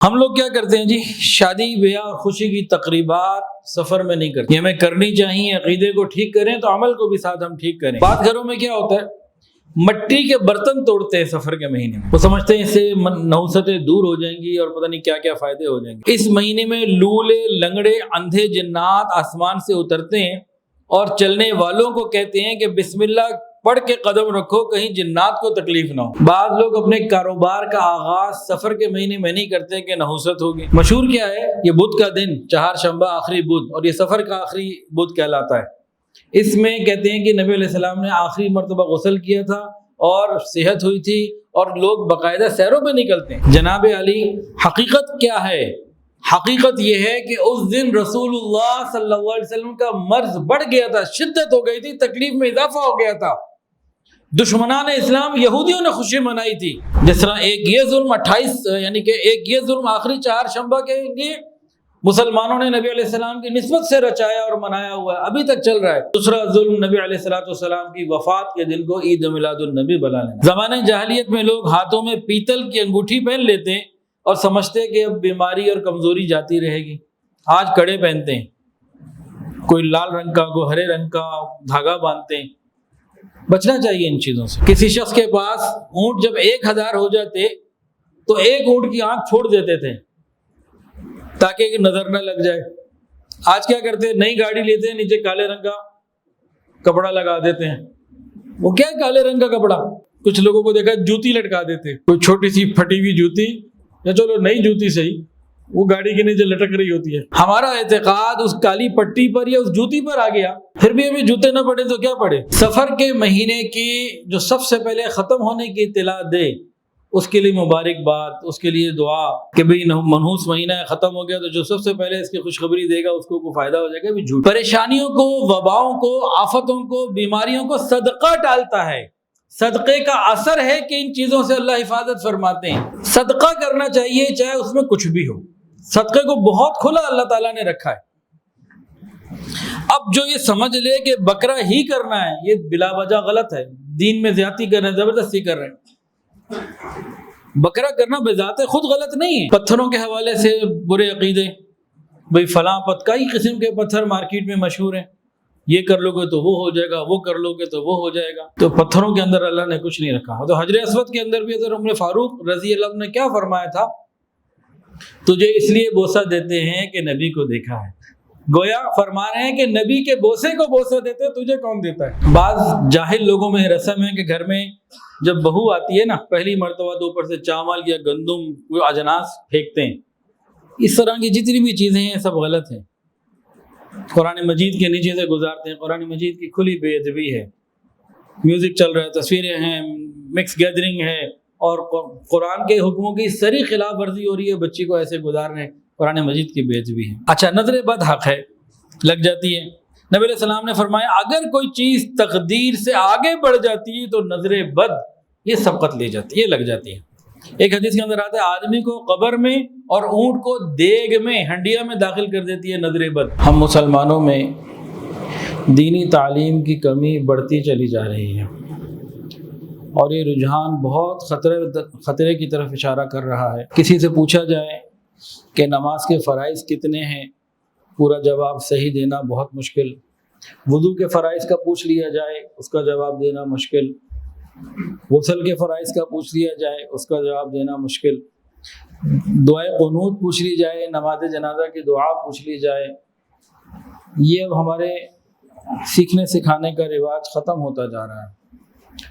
ہم لوگ کیا کرتے ہیں جی، شادی بیاہ اور خوشی کی تقریبات سفر میں نہیں کرتے. یہ ہمیں کرنی چاہیے. عقیدے کو ٹھیک کریں تو عمل کو بھی ساتھ ہم ٹھیک کریں. بعض گھروں میں کیا ہوتا ہے، مٹی کے برتن توڑتے ہیں سفر کے مہینے میں. وہ سمجھتے ہیں اس سے نحوستیں دور ہو جائیں گی اور پتہ نہیں کیا کیا فائدے ہو جائیں گے. اس مہینے میں لولے لنگڑے اندھے جنات آسمان سے اترتے ہیں اور چلنے والوں کو کہتے ہیں کہ بسم اللہ پڑھ کے قدم رکھو، کہیں جنات کو تکلیف نہ ہو. بعض لوگ اپنے کاروبار کا آغاز سفر کے مہینے میں نہیں کرتے کہ نحوست ہوگی. مشہور کیا ہے، یہ بدھ کا دن، چہار شنبہ آخری بدھ، اور یہ سفر کا آخری بدھ کہلاتا ہے. اس میں کہتے ہیں کہ نبی علیہ السلام نے آخری مرتبہ غسل کیا تھا اور صحت ہوئی تھی، اور لوگ باقاعدہ سیروں پہ نکلتے ہیں. جناب علی، حقیقت کیا ہے؟ حقیقت یہ ہے کہ اس دن رسول اللہ صلی اللہ علیہ وسلم کا مرض بڑھ گیا تھا، شدت ہو گئی تھی، تکلیف میں اضافہ ہو گیا تھا. دشمنان اسلام یہودیوں نے خوشی منائی تھی. جس طرح ایک یہ ظلم 28 یعنی کہ ایک یہ ظلم آخری چہار شنبہ کے لیے مسلمانوں نے نبی علیہ السلام کی نسبت سے رچایا اور منایا ہوا ہے، ابھی تک چل رہا ہے. دوسرا ظلم نبی علیہ السلام کی وفات کے دن کو عید میلاد النبی بنا لینا. زمانے جاہلیت میں لوگ ہاتھوں میں پیتل کی انگوٹھی پہن لیتے ہیں اور سمجھتے کہ اب بیماری اور کمزوری جاتی رہے گی. آج کڑے پہنتے ہیں، کوئی لال رنگ کا، کوئی ہرے رنگ کا دھاگا باندھتے ہیں. بچنا چاہیے ان چیزوں سے. کسی شخص کے پاس اونٹ جب 1000 ہو جاتے تو ایک اونٹ کی آنکھ پھوڑ دیتے تھے تاکہ نظر نہ لگ جائے. آج کیا کرتے ہیں، نئی گاڑی لیتے ہیں، نیچے کالے رنگ کا کپڑا لگا دیتے ہیں. وہ کیا ہے کالے رنگ کا کپڑا؟ کچھ لوگوں کو دیکھا جوتی لٹکا دیتے، کوئی چھوٹی سی پھٹی ہوئی جوتی، یا چلو نئی جوتی صحیح، وہ گاڑی کے نیچے لٹک رہی ہوتی ہے. ہمارا اعتقاد اس کالی پٹی پر یا اس جوتی پر آ گیا. پھر بھی ابھی جوتے نہ پڑے تو کیا پڑے. سفر کے مہینے کی جو سب سے پہلے ختم ہونے کی اطلاع دے، اس کے لیے مبارکباد، اس کے لیے دعا کہ بھئی منحوس مہینہ ہے، ختم ہو گیا. تو جو سب سے پہلے اس کی خوشخبری دے گا اس کو کوئی فائدہ ہو جائے گا. بھی جھوٹ. پریشانیوں کو، وباؤں کو، آفتوں کو، بیماریوں کو صدقہ ٹالتا ہے. صدقے کا اثر ہے کہ ان چیزوں سے اللہ حفاظت فرماتے ہیں. صدقہ کرنا چاہیے چاہے اس میں کچھ بھی ہو. صدقے کو بہت کھلا اللہ تعالیٰ نے رکھا ہے. اب جو یہ سمجھ لے کہ بکرا ہی کرنا ہے، یہ بلا وجہ غلط ہے. دین میں زیادتی کر رہے ہیں، زبردستی کر رہے ہیں. بکرا کرنا بذات خود غلط نہیں ہے. پتھروں کے حوالے سے برے عقیدے، بھئی فلاں کئی قسم کے پتھر مارکیٹ میں مشہور ہیں، یہ کر لو گے تو وہ ہو جائے گا، وہ کر لو گے تو وہ ہو جائے گا. تو پتھروں کے اندر اللہ نے کچھ نہیں رکھا. تو حجر اسود کے اندر بھی حضرت عمر فاروق رضی اللہ عنہ نے کیا فرمایا تھا، تجھے اس لیے بوسہ دیتے ہیں کہ نبی کو دیکھا ہے. گویا فرما رہے ہیں کہ نبی کے بوسے کو بوسہ دیتے، تجھے کون دیتا ہے. بعض جاہل لوگوں میں رسم ہے کہ گھر میں جب بہو آتی ہے نا، پہلی مرتبہ تو اوپر سے چاول یا گندم کوئی اجناس پھینکتے ہیں. اس طرح کی جتنی بھی چیزیں ہیں سب غلط ہیں. قرآن مجید کے نیچے سے گزارتے ہیں. قرآن مجید کی کھلی بے ادبی ہے. میوزک چل رہا ہے، تصویریں ہیں، مکس گیدرنگ ہے، اور قرآن کے حکموں کی سری خلاف ورزی ہو رہی ہے. بچی کو ایسے گزار رہے ہیں. قرآن مجید کی بے ادبی ہے. اچھا، نظر بد حق ہے، لگ جاتی ہے. نبی علیہ السلام نے فرمایا اگر کوئی چیز تقدیر سے آگے بڑھ جاتی ہے تو نظر بد یہ سبقت لے جاتی ہے، یہ لگ جاتی ہے. ایک حدیث کے اندر آتا ہے آدمی کو قبر میں اور اونٹ کو دیگ میں، ہنڈیا میں داخل کر دیتی ہے نظر بد. ہم مسلمانوں میں دینی تعلیم کی کمی بڑھتی چلی جا رہی ہے، اور یہ رجحان بہت خطرے کی طرف اشارہ کر رہا ہے. کسی سے پوچھا جائے کہ نماز کے فرائض کتنے ہیں، پورا جواب صحیح دینا بہت مشکل. وضو کے فرائض کا پوچھ لیا جائے، اس کا جواب دینا مشکل. غسل کے فرائض کا پوچھ لیا جائے، اس کا جواب دینا مشکل. دعائے قنوت پوچھ لی جائے، نماز جنازہ کی دعا پوچھ لی جائے. یہ اب ہمارے سیکھنے سکھانے کا رواج ختم ہوتا جا رہا ہے.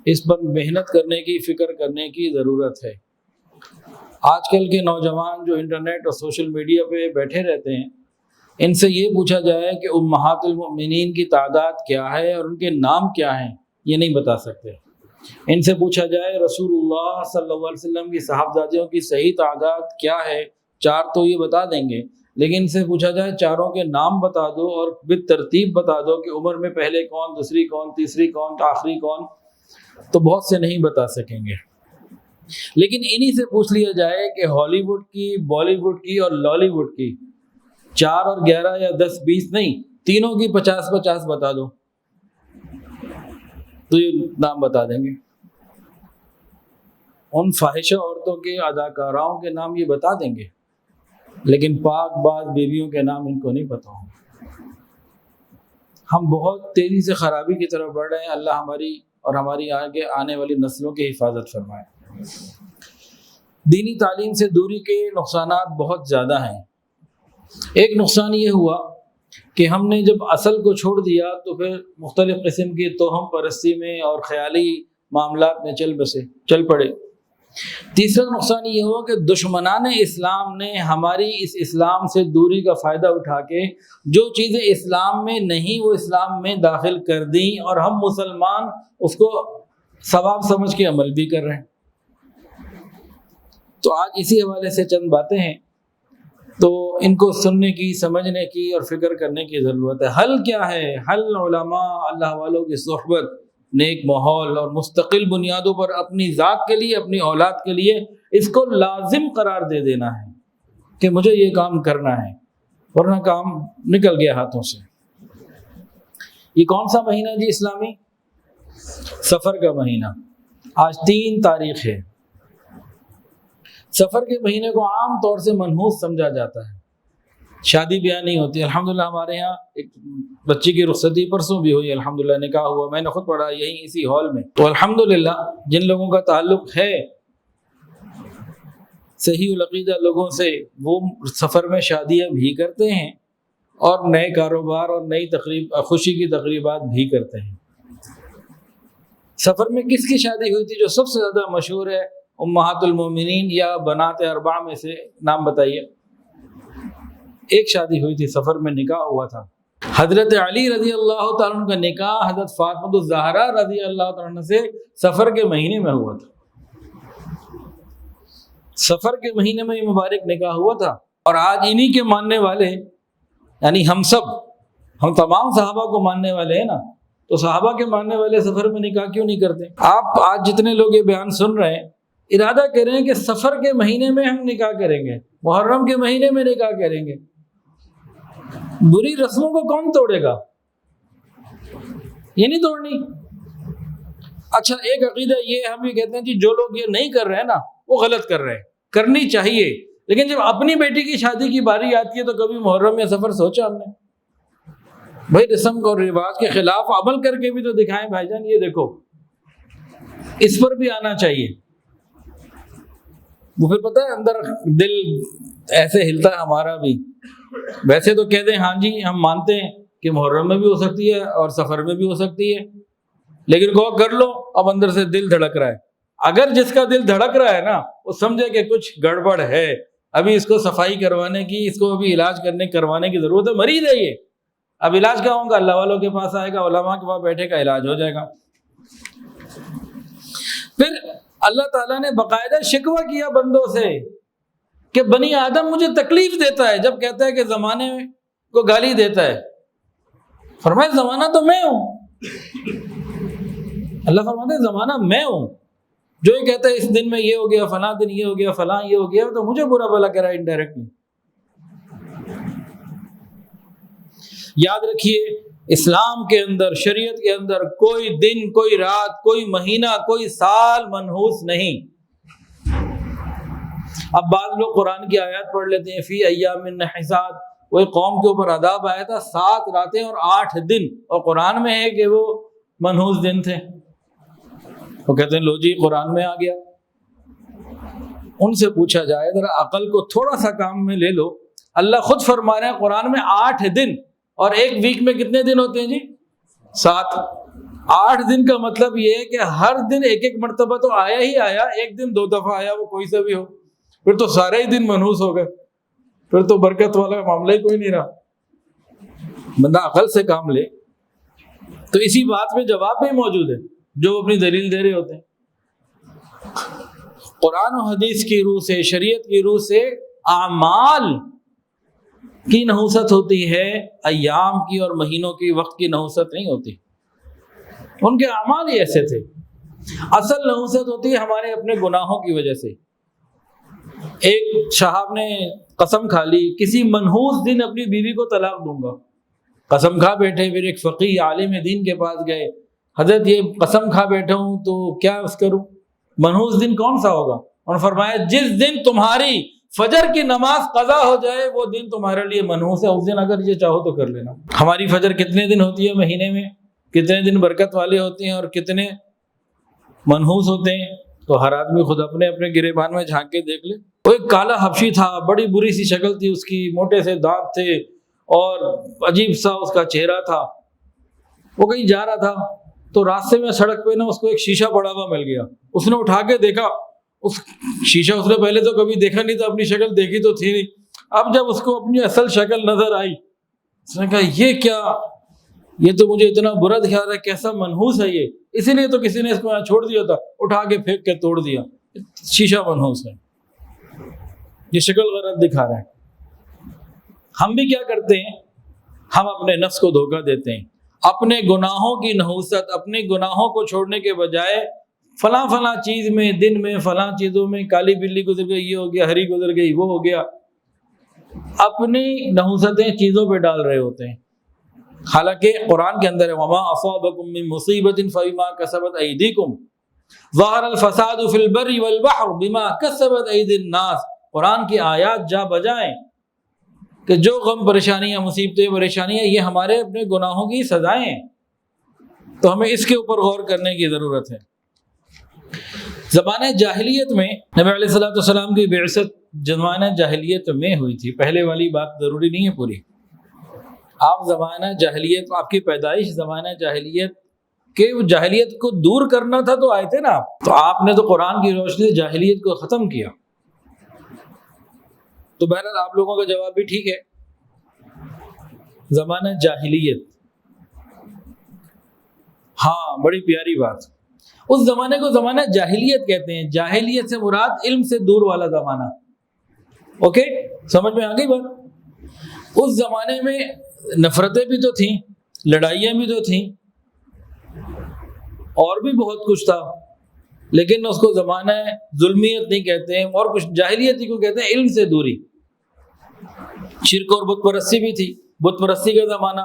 اس پر محنت کرنے کی، فکر کرنے کی ضرورت ہے. آج کل کے نوجوان جو انٹرنیٹ اور سوشل میڈیا پہ بیٹھے رہتے ہیں، ان سے یہ پوچھا جائے کہ امہات المؤمنین کی تعداد کیا ہے اور ان کے نام کیا ہیں، یہ نہیں بتا سکتے. ان سے پوچھا جائے رسول اللہ صلی اللہ علیہ وسلم کی صحابزادیوں کی صحیح تعداد کیا ہے، 4 تو یہ بتا دیں گے، لیکن ان سے پوچھا جائے چاروں کے نام بتا دو اور بالترتیب بتا دو کہ عمر میں پہلے کون، دوسری کون، تیسری کون، آخری کون، تو بہت سے نہیں بتا سکیں گے. لیکن انہی سے پوچھ لیا جائے کہ ہالی ووڈ کی، بالی ووڈ کی اور لالی ووڈ کی 4 اور 11 یا 10 20 نہیں، تینوں کی 50 بتا دو تو یہ نام بتا دیں گے. ان فاحشہ عورتوں کے اداکاراؤں کے نام یہ بتا دیں گے، لیکن پاک باز بیویوں کے نام ان کو نہیں پتہ ہوں۔ ہم بہت تیزی سے خرابی کی طرف بڑھ رہے ہیں۔ اللہ ہماری اور ہماری آگے آنے والی نسلوں کی حفاظت فرمائے۔ دینی تعلیم سے دوری کے نقصانات بہت زیادہ ہیں۔ ایک نقصان یہ ہوا کہ ہم نے جب اصل کو چھوڑ دیا تو پھر مختلف قسم کی توہم پرستی میں اور خیالی معاملات میں چل پڑے۔ تیسرا نقصان یہ ہوا کہ دشمنان اسلام نے ہماری اس اسلام سے دوری کا فائدہ اٹھا کے جو چیزیں اسلام میں نہیں وہ اسلام میں داخل کر دیں، اور ہم مسلمان اس کو ثواب سمجھ کے عمل بھی کر رہے ہیں۔ تو آج اسی حوالے سے چند باتیں ہیں، تو ان کو سننے کی، سمجھنے کی اور فکر کرنے کی ضرورت ہے۔ حل کیا ہے؟ حل علماء، اللہ والوں کی صحبت، نیک ماحول اور مستقل بنیادوں پر اپنی ذات کے لیے، اپنی اولاد کے لیے اس کو لازم قرار دے دینا ہے کہ مجھے یہ کام کرنا ہے، ورنہ کام نکل گیا ہاتھوں سے۔ یہ کون سا مہینہ ہے جی اسلامی؟ سفر کا مہینہ۔ آج 3 تاریخ ہے۔ سفر کے مہینے کو عام طور سے منحوس سمجھا جاتا ہے، شادی بیاہ نہیں ہوتی۔ الحمدللہ ہمارے یہاں ایک بچی کی رخصتی پرسوں بھی ہوئی، الحمدللہ نکاح ہوا، میں نے خود پڑھا یہیں اسی ہال میں۔ تو الحمدللہ جن لوگوں کا تعلق ہے صحیح العقیدہ لوگوں سے، وہ سفر میں شادیاں بھی کرتے ہیں اور نئے کاروبار اور نئی خوشی کی تقریبات بھی کرتے ہیں۔ سفر میں کس کی شادی ہوئی تھی جو سب سے زیادہ مشہور ہے؟ امہات المومنین یا بنات اربع میں سے نام بتائیے۔ ایک شادی ہوئی تھی، سفر میں نکاح ہوا تھا۔ حضرت علی رضی اللہ تعالیٰ عنہ کا نکاح حضرت فاطمہ الزہرا رضی اللہ تعالیٰ عنہ سے سفر کے مہینے میں ہوا تھا۔ سفر کے مہینے میں یہ مبارک نکاح ہوا تھا، اور آج انہی کے ماننے والے، یعنی ہم تمام صحابہ کو ماننے والے ہیں نا، تو صحابہ کے ماننے والے سفر میں نکاح کیوں نہیں کرتے؟ آپ آج جتنے لوگ یہ بیان سن رہے ہیں ارادہ کریں کہ سفر کے مہینے میں ہم نکاح کریں گے، محرم کے مہینے میں نکاح کریں گے۔ بری رسموں کو کون توڑے گا؟ یہ نہیں توڑنی۔ اچھا، ایک عقیدہ یہ ہم یہ کہتے ہیں کہ جو لوگ یہ نہیں کر رہے ہیں نا وہ غلط کر رہے ہیں، کرنی چاہیے، لیکن جب اپنی بیٹی کی شادی کی باری آتی ہے تو کبھی محرم یا سفر سوچا ہم نے؟ بھائی رسم اور رواج کے خلاف عمل کر کے بھی تو دکھائیں بھائی جان، یہ دیکھو، اس پر بھی آنا چاہیے۔ وہ پھر پتہ ہے اندر دل ایسے ہلتا ہے ہمارا بھی۔ ویسے تو کہتے ہیں ہاں جی ہم مانتے ہیں کہ محرم میں بھی ہو سکتی ہے اور سفر میں بھی ہو سکتی ہے، لیکن کو کر لو، اب اندر سے دل دھڑک رہا ہے۔ اگر جس کا دل دھڑک رہا ہے نا وہ سمجھے کہ کچھ گڑبڑ ہے، ابھی اس کو صفائی کروانے کی، اس کو ابھی علاج کروانے کی ضرورت ہے، مریض ہے یہ، اب علاج کیا ہوگا؟ اللہ والوں کے پاس آئے گا، علماء کے پاس بیٹھے گا، علاج ہو جائے گا۔ پھر اللہ تعالیٰ نے باقاعدہ شکوہ کیا بندوں سے کہ بنی آدم مجھے تکلیف دیتا ہے جب کہتا ہے کہ زمانے کو گالی دیتا ہے۔ فرمایا زمانہ تو میں ہوں، اللہ فرماتے ہیں زمانہ میں ہوں، جو یہ کہتا ہے اس دن میں یہ ہو گیا، فلاں دن یہ ہو گیا، فلاں یہ ہو گیا، تو مجھے برا بھلا کہہ رہا ہے انڈائریکٹلی۔ یاد رکھیے اسلام کے اندر، شریعت کے اندر کوئی دن، کوئی رات، کوئی مہینہ، کوئی سال منحوس نہیں۔ اب بعض لوگ قرآن کی آیات پڑھ لیتے ہیں، فی ایام نحسات، وہ قوم کے اوپر عذاب آیا تھا 7 راتیں اور 8 دن، اور قرآن میں ہے کہ وہ منحوس دن تھے۔ وہ کہتے ہیں لو جی قرآن میں آ گیا۔ ان سے پوچھا جائے ذرا عقل کو تھوڑا سا کام میں لے لو، اللہ خود فرما رہے ہیں قرآن میں 8 دن، اور ایک ویک میں کتنے دن ہوتے ہیں جی؟ 7۔ 8 دن کا مطلب یہ ہے کہ ہر دن ایک مرتبہ تو آیا ہی آیا، ایک دن 2 دفعہ آیا، وہ کوئی سا بھی ہو، پھر تو سارے ہی دن منحوس ہو گئے، پھر تو برکت والا معاملہ ہی کوئی نہیں رہا۔ بندہ عقل سے کام لے۔ تو اسی بات میں جواب بھی موجود ہے جو اپنی دلیل دے رہے ہوتے ہیں۔ قرآن و حدیث کی روح سے، شریعت کی روح سے اعمال کی نحوست ہوتی ہے، ایام کی اور مہینوں کی، وقت کی نحوست نہیں ہوتی۔ ان کے اعمال ہی ایسے تھے۔ اصل نحوست ہوتی ہے ہمارے اپنے گناہوں کی وجہ سے۔ ایک صاحب نے قسم کھا لی کسی منحوس دن اپنی بیوی کو طلاق دوں گا، قسم کھا بیٹھے، پھر ایک فقیہ عالم دین کے پاس گئے، حضرت یہ قسم کھا بیٹھا ہوں تو کیا کروں؟ منحوس دن کون سا ہوگا؟ اور فرمایا جس دن تمہاری فجر کی نماز قضا ہو جائے وہ دن تمہارے لیے منحوس ہے، اس دن اگر یہ چاہو تو کر لینا۔ ہماری فجر کتنے دن ہوتی ہے مہینے میں، کتنے دن برکت والے ہوتے ہیں اور کتنے منحوس ہوتے ہیں؟ تو ہر آدمی خود اپنے اپنے گریبان میں جھانک کے دیکھ لے۔ وہ ایک کالا حبشی تھا، بڑی بری سی شکل تھی اس کی، موٹے سے دانت تھے اور عجیب سا اس کا چہرہ تھا۔ وہ کہیں جا رہا تھا تو راستے میں سڑک پہ نا اس کو ایک شیشہ پڑا ہوا مل گیا۔ اس نے اٹھا کے دیکھا، اس شیشہ اس نے پہلے تو کبھی دیکھا نہیں تھا، اپنی شکل دیکھی تو تھی نہیں۔ اب جب اس کو اپنی اصل شکل نظر آئی، اس نے کہا یہ کیا، یہ تو مجھے اتنا برا دکھا رہا ہے، کیسا منحوس ہے یہ۔ اسی لیے تو کسی نے اس کو یہاں چھوڑ دیا تھا، اٹھا کے پھینک کے توڑ دیا۔ شیشہ منحوس ہے، یہ شکل غلط دکھا رہا ہے۔ ہم بھی کیا کرتے ہیں، ہم اپنے نفس کو دھوکہ دیتے ہیں، اپنے گناہوں کی نحوست، اپنے گناہوں کو چھوڑنے کے بجائے فلاں فلاں چیز میں، دن میں فلاں چیزوں میں، کالی بلی گزر گئی یہ ہو گیا، ہری گزر گئی وہ ہو گیا، اپنی نحوستیں چیزوں پہ ڈال رہے ہوتے ہیں۔ حالانکہ قرآن کے اندر وما اصابکم من مصیبت فبما کسبت ایدیکم ظہر الفساد فی البر والبحر بما کسبت ایدی الناس۔ قرآن کی آیات جا بجائیں کہ جو غم پریشانیاں، مصیبتیں، پریشانیاں یہ ہمارے اپنے گناہوں کی سزائیں ہیں، تو ہمیں اس کے اوپر غور کرنے کی ضرورت ہے۔ زمانہ جاہلیت میں نبی علیہ الصلوۃ والسلام کی بعثت زمانہ جاہلیت میں ہوئی تھی، پہلے والی بات ضروری نہیں ہے پوری۔ آپ زمانہ جاہلیت، آپ کی پیدائش زمانہ جاہلیت کہ جاہلیت کو دور کرنا تھا تو آئے تھے نا، تو آپ نے تو قرآن کی روشنی سے جاہلیت کو ختم کیا۔ تو بہرحال آپ لوگوں کا جواب بھی ٹھیک ہے، زمانہ جاہلیت، ہاں بڑی پیاری بات۔ اس زمانے کو زمانہ جاہلیت کہتے ہیں، جاہلیت سے مراد علم سے دور والا زمانہ۔ اوکے، سمجھ میں آ گئی بات؟ اس زمانے میں نفرتیں بھی تو تھیں، لڑائیاں بھی تو تھیں، اور بھی بہت کچھ تھا، لیکن اس کو زمانہ ظلمیت نہیں کہتے ہیں، اور کچھ جاہلیت کو کہتے ہیں علم سے دوری۔ شرک اور بت پرستی بھی تھی، بت پرستی کا زمانہ،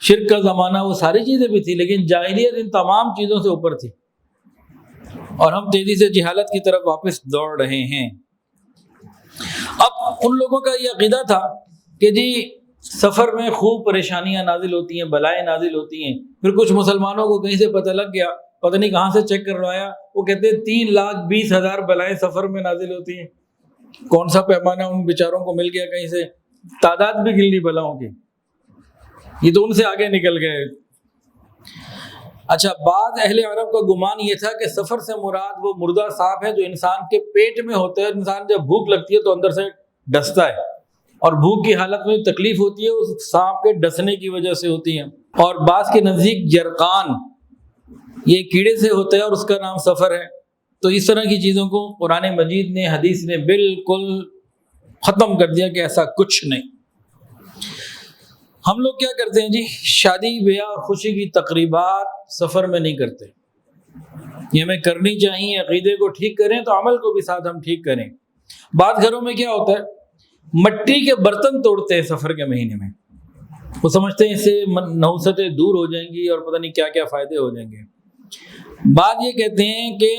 شرک کا زمانہ، وہ ساری چیزیں بھی تھی، لیکن جاہلیت ان تمام چیزوں سے اوپر تھی، اور ہم تیزی سے جہالت کی طرف واپس دوڑ رہے ہیں۔ اب ان لوگوں کا یہ عقیدہ تھا کہ جی سفر میں خوب پریشانیاں نازل ہوتی ہیں، بلائیں نازل ہوتی ہیں۔ پھر کچھ مسلمانوں کو کہیں سے پتہ لگ گیا، پتہ نہیں کہاں سے چیک کروایا، وہ کہتے ہیں 3,20,000 بلائیں سفر میں نازل ہوتی ہیں۔ کون سا پیمانہ ان بیچاروں کو مل گیا، کہیں سے تعداد بھی گن لی بلاؤں کی، یہ تو ان سے آگے نکل گئے۔ اچھا، بعض اہل عرب کا گمان یہ تھا کہ سفر سے مراد وہ مردہ سانپ ہے جو انسان کے پیٹ میں ہوتا ہے، انسان جب بھوک لگتی ہے تو اندر سے ڈستا ہے، اور بھوک کی حالت میں تکلیف ہوتی ہے اس سانپ کے ڈسنے کی وجہ سے ہوتی ہے۔ اور بعض کے نزدیک جرقان یہ کیڑے سے ہوتا ہے اور اس کا نام سفر ہے۔ تو اس طرح کی چیزوں کو قرآن مجید نے، حدیث نے بالکل ختم کر دیا کہ ایسا کچھ نہیں۔ ہم لوگ کیا کرتے ہیں جی، شادی بیاہ اور خوشی کی تقریبات سفر میں نہیں کرتے، یہ ہمیں کرنی چاہیے۔ عقیدے کو ٹھیک کریں تو عمل کو بھی ساتھ ہم ٹھیک کریں۔ بعض گھروں میں کیا ہوتا ہے، مٹی کے برتن توڑتے ہیں سفر کے مہینے میں، وہ سمجھتے ہیں اس سے نحوستیں دور ہو جائیں گی اور پتہ نہیں کیا کیا فائدے ہو جائیں گے۔ بعض یہ کہتے ہیں کہ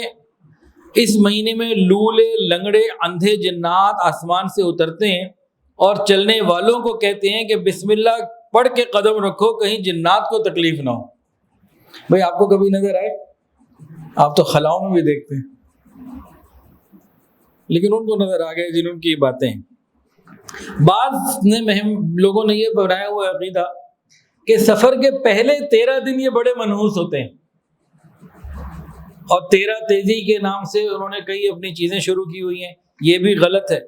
اس مہینے میں لولے، لنگڑے، اندھے جنات آسمان سے اترتے ہیں اور چلنے والوں کو کہتے ہیں کہ بسم اللہ پڑھ کے قدم رکھو، کہیں جنات کو تکلیف نہ ہو۔ بھئی آپ کو کبھی نظر آئے؟ آپ تو خلاؤں میں بھی دیکھتے ہیں، لیکن ان کو نظر آ گئے جنہوں کی یہ باتیں ہیں۔ بعض لوگوں نے یہ بنایا ہوا عقیدہ کہ سفر کے پہلے 13 دن یہ بڑے منحوس ہوتے ہیں، اور 13 تیزی کے نام سے انہوں نے کئی اپنی چیزیں شروع کی ہوئی ہیں، یہ بھی غلط ہے۔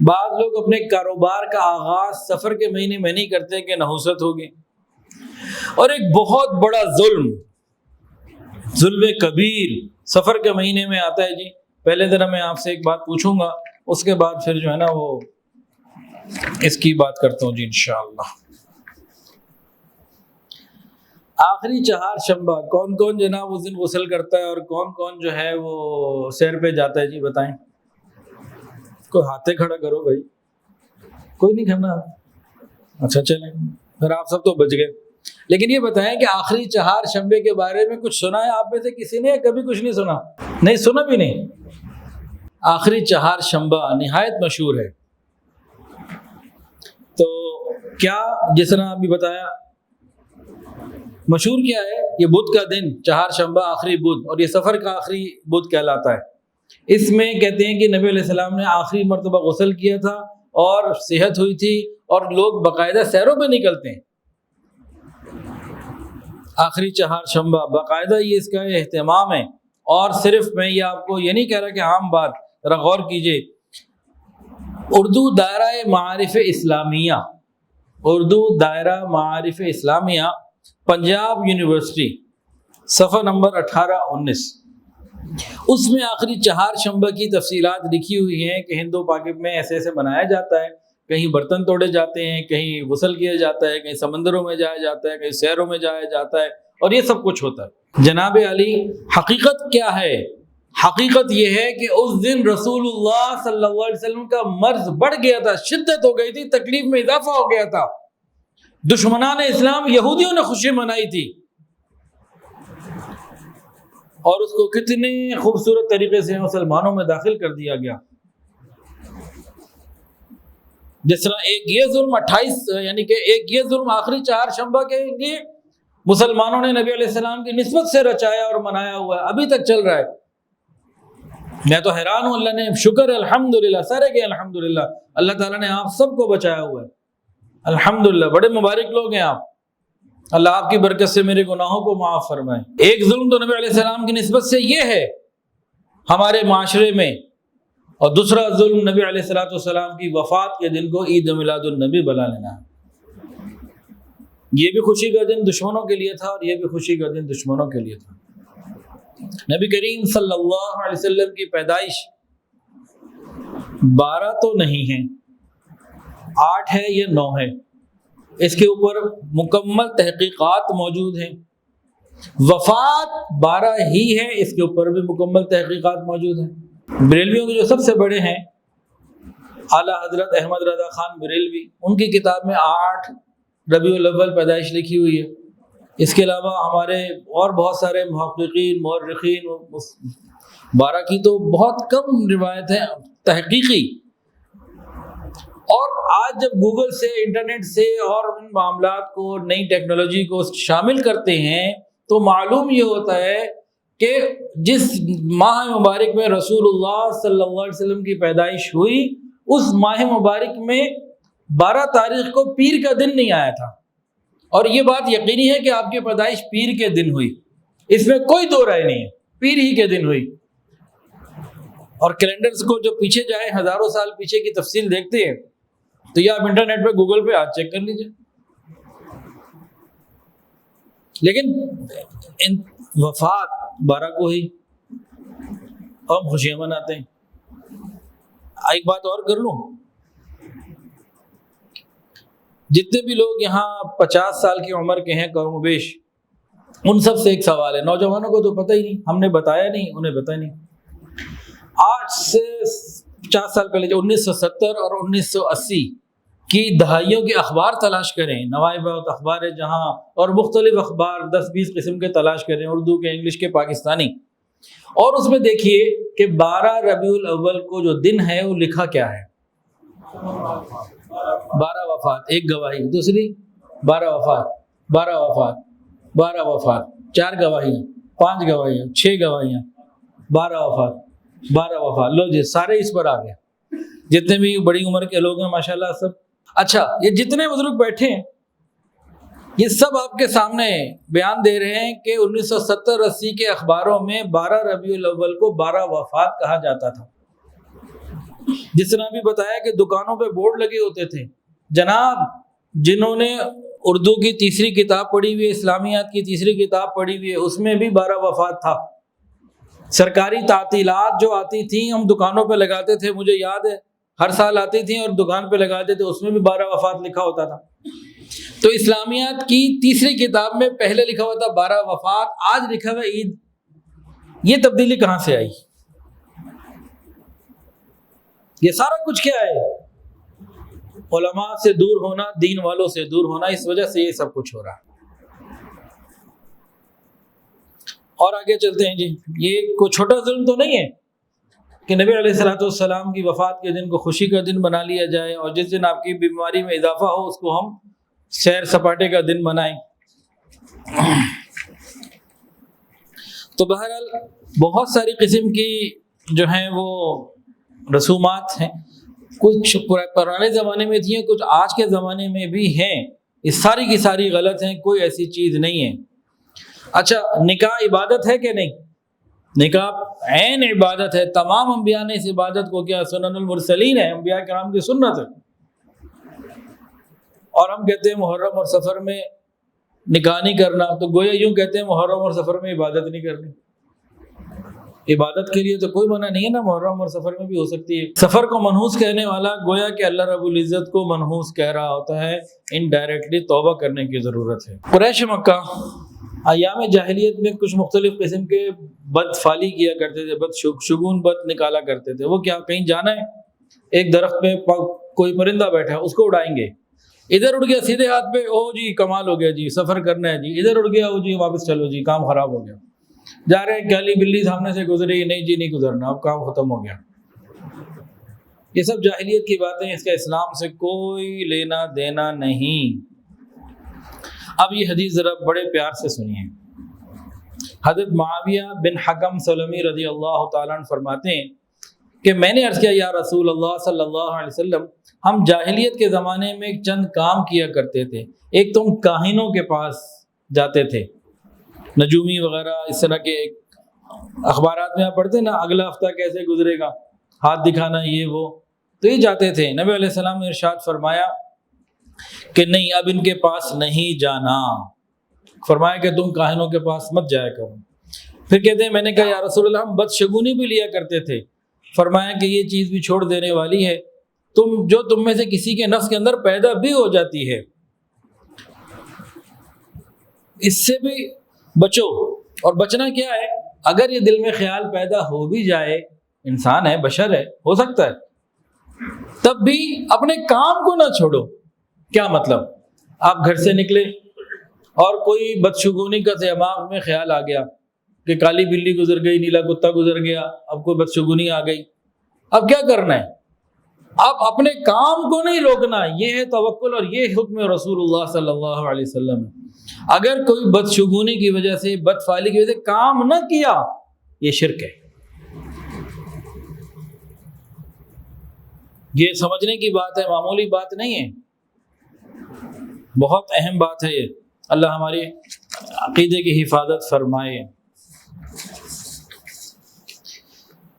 بعض لوگ اپنے کاروبار کا آغاز سفر کے مہینے میں نہیں کرتے کہ نحوست ہوگی۔ اور ایک بہت بڑا ظلم کبیر سفر کے مہینے میں آتا ہے جی۔ پہلے ذرا میں آپ سے ایک بات پوچھوں گا، اس کے بعد پھر جو ہے نا وہ اس کی بات کرتا ہوں جی انشاءاللہ۔ آخری چہار شنبہ کون کون جناب اس دن غسل کرتا ہے اور کون کون جو ہے وہ سیر پہ جاتا ہے جی؟ بتائیں، کوئی ہاتھیں کھڑا کرو بھائی، کوئی نہیں کرنا؟ اچھا چلیں، پھر آپ سب تو بچ گئے۔ لیکن یہ بتائیں کہ آخری چہار شنبے کے بارے میں کچھ سنا ہے آپ میں سے کسی نے؟ کبھی کچھ نہیں سنا؟ نہیں سنا بھی نہیں۔ آخری چہار شنبہ نہایت مشہور ہے۔ تو کیا جس طرح ابھی بتایا مشہور کیا ہے؟ یہ بدھ کا دن، چہار شنبہ آخری بدھ، اور یہ سفر کا آخری بدھ کہلاتا ہے۔ اس میں کہتے ہیں کہ نبی علیہ السلام نے آخری مرتبہ غسل کیا تھا اور صحت ہوئی تھی، اور لوگ باقاعدہ سیروں پہ نکلتے ہیں آخری چہار شنبہ، باقاعدہ یہ اس کا اہتمام ہے۔ اور صرف میں یہ آپ کو یہ نہیں کہہ رہا کہ عام بات، ذرا غور کیجئے، اردو دائرہ معارف اسلامیہ، اردو دائرہ معارف اسلامیہ، پنجاب یونیورسٹی، صفحہ نمبر 18-19، اس میں آخری چہار شنبہ کی تفصیلات لکھی ہوئی ہیں کہ ہندو پاک میں ایسے ایسے منایا جاتا ہے، کہیں برتن توڑے جاتے ہیں، کہیں غسل کیا جاتا ہے، کہیں سمندروں میں جایا جاتا ہے، کہیں سیروں میں جایا جاتا ہے، اور یہ سب کچھ ہوتا ہے۔ جناب علی، حقیقت کیا ہے؟ حقیقت یہ ہے کہ اس دن رسول اللہ صلی اللہ علیہ وسلم کا مرض بڑھ گیا تھا، شدت ہو گئی تھی، تکلیف میں اضافہ ہو گیا تھا۔ دشمنان اسلام یہودیوں نے خوشی منائی تھی، اور اس کو کتنے خوبصورت طریقے سے مسلمانوں میں داخل کر دیا گیا۔ جس طرح ایک یہ ظلم 28 یعنی کہ ایک یہ ظلم آخری چہار شنبہ کے لیے مسلمانوں نے نبی علیہ السلام کی نسبت سے رچایا اور منایا ہوا ہے، ابھی تک چل رہا ہے۔ میں تو حیران ہوں، اللہ نے شکر ہے، الحمدللہ، سارے کہ الحمدللہ، اللہ تعالیٰ نے آپ سب کو بچایا ہوا ہے، الحمدللہ، بڑے مبارک لوگ ہیں آپ، اللہ آپ کی برکت سے میرے گناہوں کو معاف فرمائے۔ ایک ظلم تو نبی علیہ السلام کی نسبت سے یہ ہے ہمارے معاشرے میں، اور دوسرا ظلم نبی علیہ السلام کی وفات کے دن کو عید میلاد النبی بنا لینا ہے۔ یہ بھی خوشی کا دن دشمنوں کے لیے تھا، اور یہ بھی خوشی کا دن دشمنوں کے لیے تھا۔ نبی کریم صلی اللہ علیہ وسلم کی پیدائش 12 تو نہیں ہے، 8 ہے یا 9 ہے، اس کے اوپر مکمل تحقیقات موجود ہیں۔ وفات 12 ہی ہے، اس کے اوپر بھی مکمل تحقیقات موجود ہیں۔ بریلویوں کے جو سب سے بڑے ہیں اعلیٰ حضرت احمد رضا خان بریلوی، ان کی کتاب میں 8 ربیع الاول پیدائش لکھی ہوئی ہے۔ اس کے علاوہ ہمارے اور بہت سارے محققین، مورخین، 12 کی تو بہت کم روایت ہیں تحقیقی۔ اور آج جب گوگل سے، انٹرنیٹ سے اور ان معاملات کو، نئی ٹیکنالوجی کو شامل کرتے ہیں تو معلوم یہ ہوتا ہے کہ جس ماہ مبارک میں رسول اللہ صلی اللہ علیہ وسلم کی پیدائش ہوئی، اس ماہ مبارک میں 12 تاریخ کو پیر کا دن نہیں آیا تھا، اور یہ بات یقینی ہے کہ آپ کی پیدائش پیر کے دن ہوئی، اس میں کوئی دو رائے نہیں ہے، پیر ہی کے دن ہوئی۔ اور کیلنڈرز کو جو پیچھے جائیں، ہزاروں سال پیچھے کی تفصیل دیکھتے ہیں تو یہ آپ انٹرنیٹ پہ، گوگل پہ آج چیک کر لیجئے۔ لیکن وفات 12 کو ہی، ہم خوشیاں مناتے ہیں۔ ایک بات اور کر لوں، جتنے بھی لوگ یہاں 50 سال کی عمر کے ہیں کم و بیش، ان سب سے ایک سوال ہے، نوجوانوں کو تو پتہ ہی نہیں، ہم نے بتایا نہیں، انہیں پتہ نہیں۔ آج سے 50 سال پہلے جو 1970 اور 1980 کی دہائیوں کے اخبار تلاش کریں، نوائے بہت اخبار ہے جہاں، اور مختلف اخبار 10-20 قسم کے تلاش کریں، اردو کے، انگلش کے، پاکستانی، اور اس میں دیکھیے کہ 12 ربیع الاول کو جو دن ہے وہ لکھا کیا ہے؟ 12 وفات، ایک گواہی، دوسری 12 وفات، 12 وفات، 12 وفات، 4 گواہیاں، 5 گواہیاں، 6 گواہیاں، 12 وفات، 12 وفات، لو جی سارے اس پر آ گئے۔ جتنے بھی بڑی عمر کے لوگ ہیں ماشاءاللہ سب۔ اچھا، یہ جتنے بزرگ بیٹھے ہیں یہ سب آپ کے سامنے بیان دے رہے ہیں کہ 1970-80 کے اخباروں میں 12 ربیع الاول کو 12 وفات کہا جاتا تھا۔ جس طرح بھی بتایا کہ دکانوں پہ بورڈ لگے ہوتے تھے، جناب جنہوں نے اردو کی تیسری کتاب پڑھی ہوئی ہے، اسلامیات کی تیسری کتاب پڑھی ہوئی ہے، اس میں بھی 12 وفات تھا۔ سرکاری تعطیلات جو آتی تھیں ہم دکانوں پہ لگاتے تھے، مجھے یاد ہے ہر سال آتی تھیں اور دکان پہ لگاتے تھے، اس میں بھی 12 وفات لکھا ہوتا تھا۔ تو اسلامیات کی تیسری کتاب میں پہلے لکھا ہوا تھا 12 وفات، آج لکھا ہوا عید۔ یہ تبدیلی کہاں سے آئی؟ یہ سارا کچھ کیا ہے؟ علماء سے دور ہونا، دین والوں سے دور ہونا، اس وجہ سے یہ سب کچھ ہو رہا ہے۔ اور آگے چلتے ہیں جی. یہ کوئی چھوٹا ظلم تو نہیں ہے کہ نبی علیہ الصلوۃ والسلام کی وفات کے دن کو خوشی کا دن بنا لیا جائے اور جس دن آپ کی بیماری میں اضافہ ہو اس کو ہم سیر سپاٹے کا دن منائیں. تو بہرحال بہت ساری قسم کی جو ہیں وہ رسومات ہیں. کچھ پرانے زمانے میں تھیں, کچھ آج کے زمانے میں بھی ہیں. یہ ساری کی ساری غلط ہیں, کوئی ایسی چیز نہیں ہے. اچھا, نکاح عبادت ہے کہ نہیں؟ نکاح عین عبادت ہے. تمام انبیاء نے اس عبادت کو کیا سنن المرسلین ہے, انبیاء کرام کی سنت ہے. اور ہم کہتے ہیں محرم اور سفر میں نکاح نہیں کرنا, تو گویا یوں کہتے ہیں محرم اور سفر میں عبادت نہیں کرنی. عبادت کے لیے تو کوئی منع نہیں ہے نا, محرم اور سفر میں بھی ہو سکتی ہے. سفر کو منحوس کہنے والا گویا کہ اللہ رب العزت کو منحوس کہہ رہا ہوتا ہے. انڈائریکٹلی توبہ کرنے کی ضرورت ہے. قریش مکہ ایام جاہلیت میں کچھ مختلف قسم کے بد فالی کیا کرتے تھے, بد شگون بد نکالا کرتے تھے. وہ کیا, کہیں جانا ہے, ایک درخت پہ کوئی پرندہ بیٹھا ہے, اس کو اڑائیں گے. ادھر اڑ گیا سیدھے ہاتھ پہ, او جی کمال ہو گیا جی, سفر کرنا ہے جی. ادھر اڑ گیا, او جی واپس چلو جی, کام خراب ہو گیا. جا رہے ہیں, گالی بلی سامنے سے گزری, نہیں جی نہیں گزرنا, اب کام ختم ہو گیا. یہ سب جاہلیت کی باتیں, اس کا اسلام سے کوئی لینا دینا نہیں. اب یہ حدیث ذرا بڑے پیار سے سنیے. حضرت معاویہ بن حکم سلمی رضی اللہ تعالیٰ عنہ فرماتے ہیں کہ میں نے عرض کیا یا رسول اللہ صلی اللہ علیہ وسلم, ہم جاہلیت کے زمانے میں چند کام کیا کرتے تھے. ایک تو ہم کاہنوں کے پاس جاتے تھے, نجومی وغیرہ اس طرح کے اخبارات میں آپ پڑھتے ہیں نا, اگلا ہفتہ کیسے گزرے گا, ہاتھ دکھانا یہ وہ, تو یہ جاتے تھے. نبی علیہ السلام نے ارشاد فرمایا کہ نہیں, اب ان کے پاس نہیں جانا. فرمایا کہ تم کاہنوں کے پاس مت جایا کرو. پھر کہتے ہیں میں نے کہا یا رسول اللہ, ہم بدشگونی بھی لیا کرتے تھے. فرمایا کہ یہ چیز بھی چھوڑ دینے والی ہے, تم میں سے کسی کے نفس کے اندر پیدا بھی ہو جاتی ہے, اس سے بھی بچو. اور بچنا کیا ہے, اگر یہ دل میں خیال پیدا ہو بھی جائے, انسان ہے, بشر ہے, ہو سکتا ہے, تب بھی اپنے کام کو نہ چھوڑو. کیا مطلب, آپ گھر سے نکلے اور کوئی بدشگونی کا دماغ میں خیال آ گیا کہ کالی بلی گزر گئی, نیلا کتا گزر گیا, اب کوئی بدشگونی آ گئی. اب کیا کرنا ہے, آپ اپنے کام کو نہیں روکنا. یہ ہے توکل, اور یہ حکم رسول اللہ صلی اللہ علیہ وسلم. اگر کوئی بدشگونی کی وجہ سے, بدفعالی کی وجہ سے کام نہ کیا, یہ شرک ہے. یہ سمجھنے کی بات ہے, معمولی بات نہیں ہے, بہت اہم بات ہے یہ. اللہ ہماری عقیدے کی حفاظت فرمائے.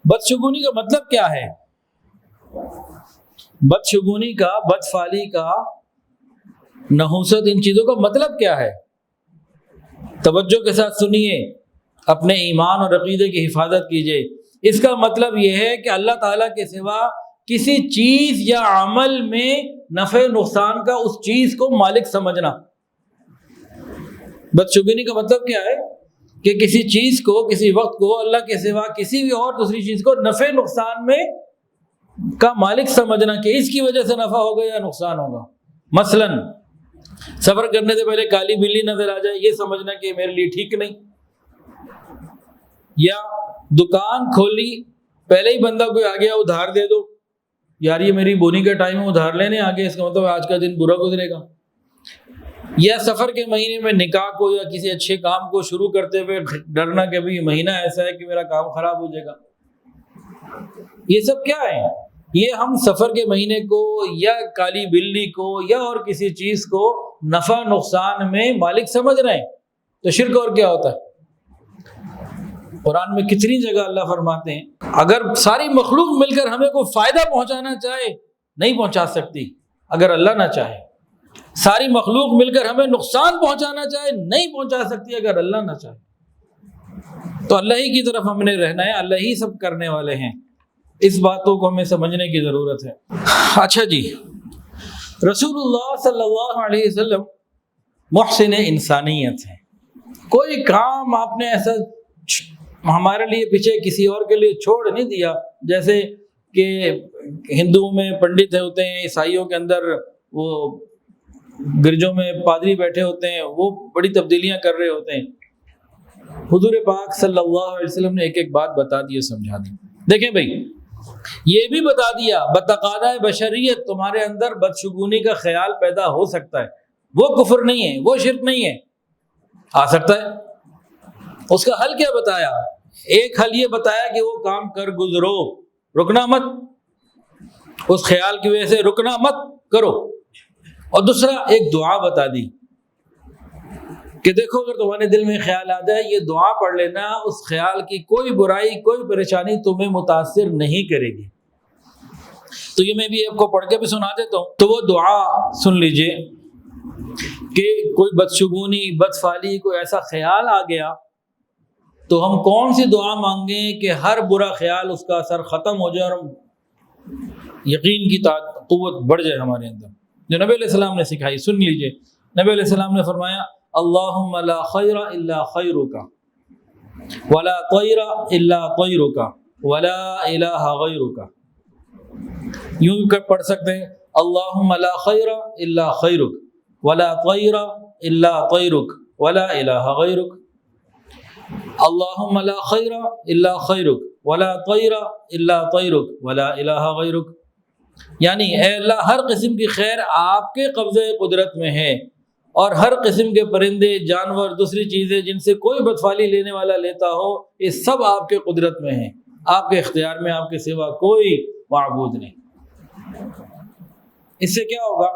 بدشگونی کا مطلب کیا ہے؟ بدشگونی کا, بدفعالی کا, نحوست, ان چیزوں کا مطلب کیا ہے؟ توجہ کے ساتھ سنیے, اپنے ایمان اور عقیدے کی حفاظت کیجیے. اس کا مطلب یہ ہے کہ اللہ تعالیٰ کے سوا کسی چیز یا عمل میں نفع نقصان کا اس چیز کو مالک سمجھنا. بدشگونی کا مطلب کیا ہے کہ کسی چیز کو, کسی وقت کو اللہ کے سوا کسی بھی اور دوسری چیز کو نفع نقصان میں کا مالک سمجھنا کہ اس کی وجہ سے نفع ہوگا یا نقصان ہوگا. مثلا سفر کرنے سے پہلے کالی بلی نظر آ جائے, یہ سمجھنا کہ میرے لیے ٹھیک نہیں. یا دکان کھولی, پہلے ہی بندہ کوئی آ گیا, ادھار دے دو, یار یہ میری بونی کا ٹائم ہے, ادھار لینے آگے, اس کا مطلب آج کا دن برا گزرے گا. یا سفر کے مہینے میں نکاح کو یا کسی اچھے کام کو شروع کرتے ہوئے ڈرنا کہ بھی مہینہ ایسا ہے کہ میرا کام خراب ہو جائے گا. یہ سب کیا ہے؟ یہ ہم سفر کے مہینے کو یا کالی بلی کو یا اور کسی چیز کو نفع نقصان میں مالک سمجھ رہے ہیں. تو شرک اور کیا ہوتا ہے؟ قرآن میں کتنی جگہ اللہ فرماتے ہیں اگر ساری مخلوق مل کر ہمیں کوئی فائدہ پہنچانا چاہے نہیں پہنچا سکتی اگر اللہ نہ چاہے. ساری مخلوق مل کر ہمیں نقصان پہنچانا چاہے نہیں پہنچا سکتی اگر اللہ نہ چاہے. تو اللہ ہی کی طرف ہم نے رہنا ہے, اللہ ہی سب کرنے والے ہیں. اس باتوں کو ہمیں سمجھنے کی ضرورت ہے. اچھا جی, رسول اللہ صلی اللہ علیہ وسلم محسن انسانیت ہے. کوئی کام آپ نے ایسا ہمارے لیے پیچھے کسی اور کے لیے چھوڑ نہیں دیا. جیسے کہ ہندوؤں میں پنڈت ہوتے ہیں, عیسائیوں کے اندر وہ گرجوں میں پادری بیٹھے ہوتے ہیں, وہ بڑی تبدیلیاں کر رہے ہوتے ہیں. حضور پاک صلی اللہ علیہ وسلم نے ایک ایک بات بتا دی، سمجھا دی۔ دیکھیں بھائی، یہ بھی بتا دیا بتقاضۂ بشریت تمہارے اندر بدشگونی کا خیال پیدا ہو سکتا ہے، وہ کفر نہیں ہے، وہ شرک نہیں ہے، آ سکتا ہے۔ اس کا حل کیا بتایا؟ ایک حل یہ بتایا کہ وہ کام کر گزرو، رکنا مت، اس خیال کی وجہ سے رکنا مت کرو۔ اور دوسرا ایک دعا بتا دی کہ دیکھو اگر تمہارے دل میں خیال آ جائے، یہ دعا پڑھ لینا، اس خیال کی کوئی برائی، کوئی پریشانی تمہیں متاثر نہیں کرے گی۔ تو یہ میں بھی آپ کو پڑھ کے بھی سنا دیتا ہوں، تو وہ دعا سن لیجئے کہ کوئی بدشگونی، بدفعلی، کوئی ایسا خیال آ گیا تو ہم کون سی دعا مانگیں کہ ہر برا خیال اس کا اثر ختم ہو جائے اور یقین کی قوت بڑھ جائے ہمارے اندر، جو نبی علیہ السلام نے سکھائی۔ سن لیجئے، نبی علیہ السلام نے فرمایا اللہم لا خیر الا خیرک ولا طیر الا طیرک ولا الہ غیرک۔ یوں بھی پڑھ سکتے ہیں اللہم لا خیر الا خیرک ولا طیر الا طیرک ولا الہ غیرک، اللہم لا خیر الا خیرک ولا طیر الا طیرک ولا الہ غیرک، یعنی اے اللہ ہر قسم کی خیر آپ کے قبضے قدرت میں ہے، اور ہر قسم کے پرندے، جانور، دوسری چیزیں جن سے کوئی بدفعلی لینے والا لیتا ہو، یہ سب آپ کے قدرت میں ہیں، آپ کے اختیار میں، آپ کے سوا کوئی معبود نہیں۔ اس سے کیا ہوگا؟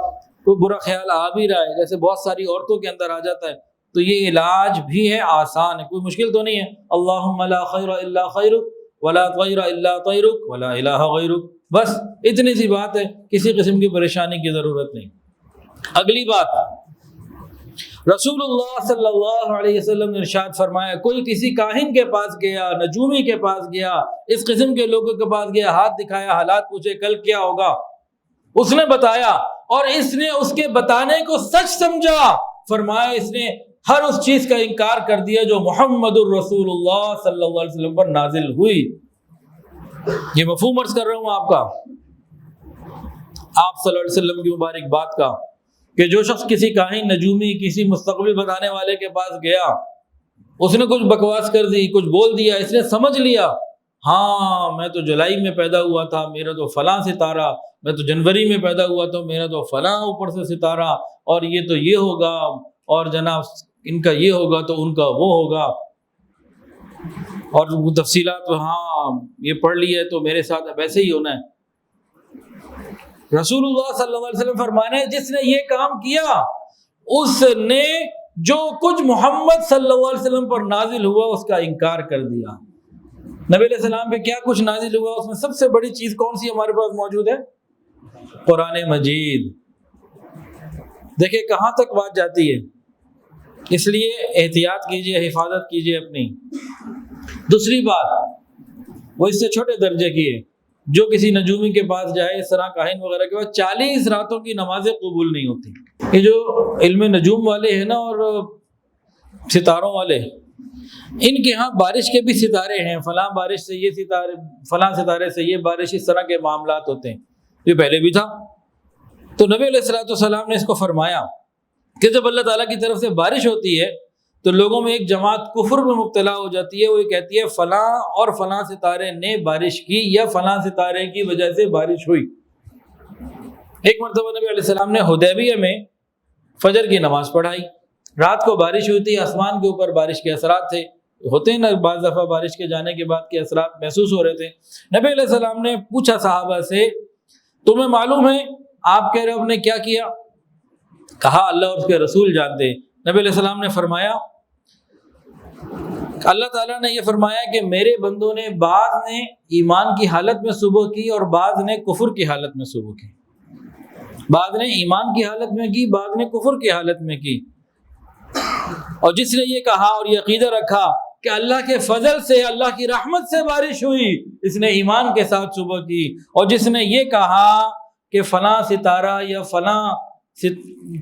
کوئی برا خیال آ بھی رہا ہے، جیسے بہت ساری عورتوں کے اندر آ جاتا ہے، تو یہ علاج بھی ہے، آسان ہے، کوئی مشکل تو نہیں ہے۔ اللہم لا خیر الا خیرک ولا طیر الا طیرک ولا الہ غیرک، بس اتنی سی بات ہے، کسی قسم کی پریشانی کی ضرورت نہیں۔ اگلی بات، رسول اللہ صلی اللہ علیہ وسلم نے ارشاد فرمایا، کوئی کسی کاہن کے پاس گیا، نجومی کے پاس گیا، اس قسم کے لوگوں کے پاس گیا، ہاتھ دکھایا، حالات پوچھے کل کیا ہوگا، اس نے بتایا اور اس نے اس کے بتانے کو سچ سمجھا، فرمایا اس نے ہر اس چیز کا انکار کر دیا جو محمد الرسول اللہ صلی اللہ علیہ وسلم پر نازل ہوئی۔ یہ مفہوم عرض کر رہا ہوں آپ کا، آپ صلی اللہ علیہ وسلم کی مبارک بات کا، کہ جو شخص کسی کاہن، نجومی، کسی مستقبل بتانے والے کے پاس گیا، اس نے کچھ بکواس کر دی، کچھ بول دیا، اس نے سمجھ لیا ہاں میں تو جولائی میں پیدا ہوا تھا، میرا تو فلاں ستارہ، میں تو جنوری میں پیدا ہوا تھا، میرا تو فلاں اوپر سے ستارہ، اور یہ تو یہ ہوگا، اور جناب ان کا یہ ہوگا تو ان کا وہ ہوگا، اور وہ تفصیلات ہاں یہ پڑھ لی ہے تو میرے ساتھ ویسے ہی ہونا ہے۔ رسول اللہ صلی اللہ علیہ وسلم فرمانے جس نے یہ کام کیا اس نے جو کچھ محمد صلی اللہ علیہ وسلم پر نازل ہوا اس کا انکار کر دیا۔ نبی علیہ السلام پہ کیا کچھ نازل ہوا، اس میں سب سے بڑی چیز کون سی ہمارے پاس موجود ہے؟ قرآن مجید۔ دیکھیں کہاں تک بات جاتی ہے، اس لیے احتیاط کیجئے، حفاظت کیجئے اپنی۔ دوسری بات وہ اس سے چھوٹے درجے کی ہے، جو کسی نجومی کے پاس جائے، اس طرح کاہن وغیرہ کے پاس 40 راتوں کی نمازیں قبول نہیں ہوتی۔ یہ جو علم نجوم والے ہیں نا اور ستاروں والے، ان کے ہاں بارش کے بھی ستارے ہیں، فلاں بارش سے یہ ستارے، فلاں ستارے سے یہ بارش، اس طرح کے معاملات ہوتے ہیں، یہ پہلے بھی تھا۔ تو نبی علیہ الصلوۃ والسلام نے اس کو فرمایا کہ جب اللہ تعالیٰ کی طرف سے بارش ہوتی ہے تو لوگوں میں ایک جماعت کفر میں مبتلا ہو جاتی ہے، وہ یہ کہتی ہے فلاں اور فلاں ستارے نے بارش کی یا فلاں ستارے کی وجہ سے بارش ہوئی۔ ایک مرتبہ نبی علیہ السلام نے حدیبیہ میں فجر کی نماز پڑھائی، رات کو بارش ہوئی تھی، آسمان کے اوپر بارش کے اثرات تھے، ہوتے ہیں نا بعض دفعہ بارش کے جانے کے بعد کے اثرات محسوس ہو رہے تھے۔ نبی علیہ السلام نے پوچھا صحابہ سے تمہیں معلوم ہے آپ کے رب نے کیا کیا؟ کہا اللہ اور اس کے رسول جانتے۔ نبی علیہ السلام نے فرمایا، اللہ تعالیٰ نے یہ فرمایا کہ میرے بندوں نے بعض نے ایمان کی حالت میں صبح کی اور بعض نے کفر کی حالت میں صبح کی، بعض نے ایمان کی حالت میں کی، بعض نے کفر کی حالت میں کی۔ اور جس نے یہ کہا اور یہ عقیدہ رکھا کہ اللہ کے فضل سے، اللہ کی رحمت سے بارش ہوئی، اس نے ایمان کے ساتھ صبح کی۔ اور جس نے یہ کہا کہ فلاں ستارہ یا فلاں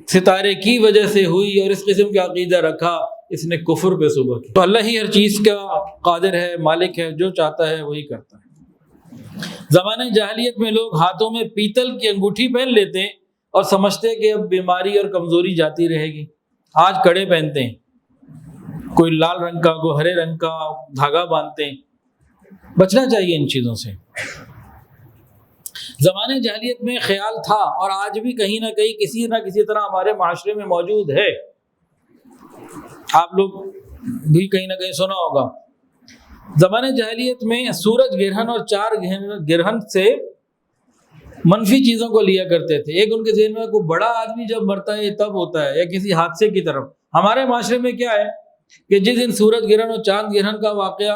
ستارے کی وجہ سے ہوئی اور اس قسم کا عقیدہ رکھا، اس نے کفر پہ صبح کی۔ تو اللہ ہی ہر چیز کا قادر ہے، مالک ہے، جو چاہتا ہے وہی کرتا ہے۔ زمانے جاہلیت میں لوگ ہاتھوں میں پیتل کی انگوٹھی پہن لیتے اور سمجھتے کہ اب بیماری اور کمزوری جاتی رہے گی۔ آج کڑے پہنتے ہیں، کوئی لال رنگ کا، کوئی ہرے رنگ کا دھاگا باندھتے ہیں. بچنا چاہیے ان چیزوں سے. زمانے جاہلیت میں خیال تھا اور آج بھی کہیں نہ کہیں کسی نہ کسی طرح ہمارے معاشرے میں موجود ہے. آپ لوگ بھی کہیں نہ کہیں سنا ہوگا. زمانے جاہلیت میں سورج گرہن اور چاند گرہن سے منفی چیزوں کو لیا کرتے تھے. ایک ان کے ذہن میں کوئی بڑا آدمی جب مرتا ہے تب ہوتا ہے، یا کسی حادثے کی طرف. ہمارے معاشرے میں کیا ہے کہ جس دن سورج گرہن اور چاند گرہن کا واقعہ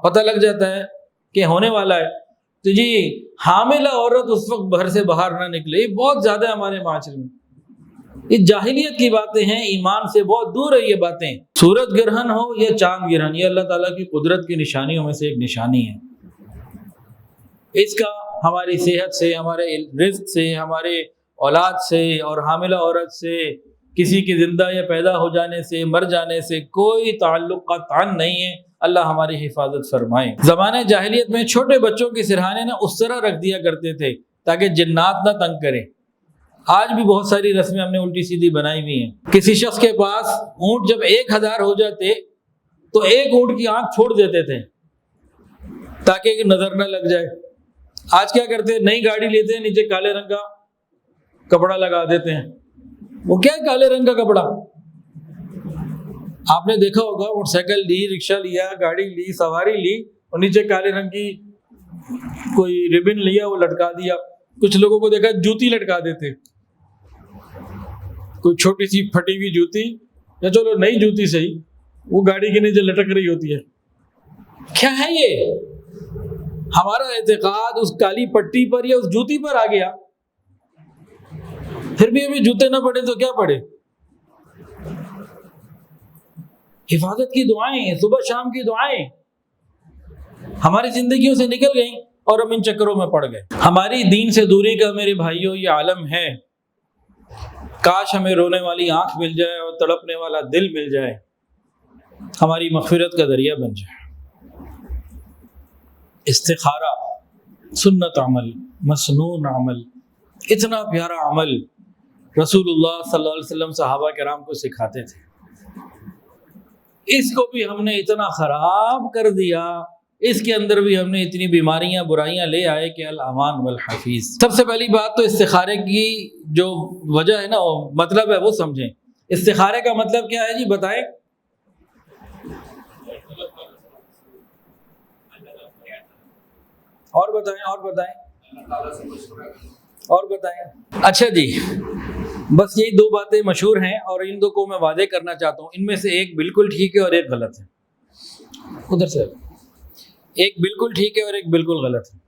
پتہ لگ جاتا ہے کہ ہونے والا ہے تو جی حاملہ عورت اس وقت گھر سے باہر نہ نکلے. یہ بہت زیادہ ہے ہمارے معاشرے میں. یہ جاہلیت کی باتیں ہیں، ایمان سے بہت دور ہے یہ باتیں. سورج گرہن ہو یا چاند گرہن، یہ اللہ تعالیٰ کی قدرت کی نشانیوں میں سے ایک نشانی ہے. اس کا ہماری صحت سے، ہمارے رزق سے، ہمارے اولاد سے اور حاملہ عورت سے، کسی کے زندہ یا پیدا ہو جانے سے، مر جانے سے کوئی تعلق قطعا نہیں ہے. اللہ ہماری حفاظت فرمائے. زمانے جاہلیت میں چھوٹے بچوں کے سرہانے نہ اس طرح رکھ دیا کرتے تھے تاکہ جنات نہ تنگ کریں. آج بھی بہت ساری رسمیں ہم نے الٹی سیدھی بنائی ہوئی ہیں. کسی شخص کے پاس اونٹ جب 1000 ہو جاتے تو ایک اونٹ کی آنکھ پھوڑ دیتے تھے تاکہ نظر نہ لگ جائے. آج کیا کرتے ہیں، نئی گاڑی لیتے ہیں، نیچے کالے رنگ کا کپڑا لگا دیتے ہیں. وہ کیا ہے کالے رنگ کا کپڑا؟ آپ نے دیکھا ہوگا موٹر سائیکل لی، رکشہ لیا، گاڑی لی، سواری لی اور نیچے کالے رنگ کی کوئی ربن لیا وہ لٹکا دیا. کچھ لوگوں کو دیکھا جوتی لٹکا دیتے، کوئی چھوٹی سی پھٹی ہوئی جوتی یا چلو نئی جوتی صحیح، وہ گاڑی کے نیچے لٹک رہی ہوتی ہے. کیا ہے یہ؟ ہمارا اعتقاد اس کالی پٹی پر یا اس جوتی پر آ گیا. پھر بھی ابھی جوتے نہ پڑے تو کیا پڑے؟ حفاظت کی دعائیں، صبح شام کی دعائیں ہماری زندگیوں سے نکل گئیں اور ہم ان چکروں میں پڑ گئے. ہماری دین سے دوری کا میرے بھائیوں یہ عالم ہے. کاش ہمیں رونے والی آنکھ مل جائے اور تڑپنے والا دل مل جائے، ہماری مغفرت کا ذریعہ بن جائے. استخارہ سنت عمل، مسنون عمل، اتنا پیارا عمل رسول اللہ صلی اللہ علیہ وسلم صحابہ کرام کو سکھاتے تھے. اس کو بھی ہم نے اتنا خراب کر دیا، اس کے اندر بھی ہم نے اتنی بیماریاں برائیاں لے آئے کہ الامان والحفیظ. سب سے پہلی بات تو استخارے کی جو وجہ ہے نا، مطلب ہے وہ سمجھیں. استخارے کا مطلب کیا ہے جی بتائیں؟ اور بتائیں. اچھا جی، بس یہی 2 باتیں مشہور ہیں اور ان 2 کو میں واضح کرنا چاہتا ہوں. ان میں سے ایک بالکل ٹھیک ہے اور ایک غلط ہے. ادھر سے ایک بالکل ٹھیک ہے اور ایک بالکل غلط ہے.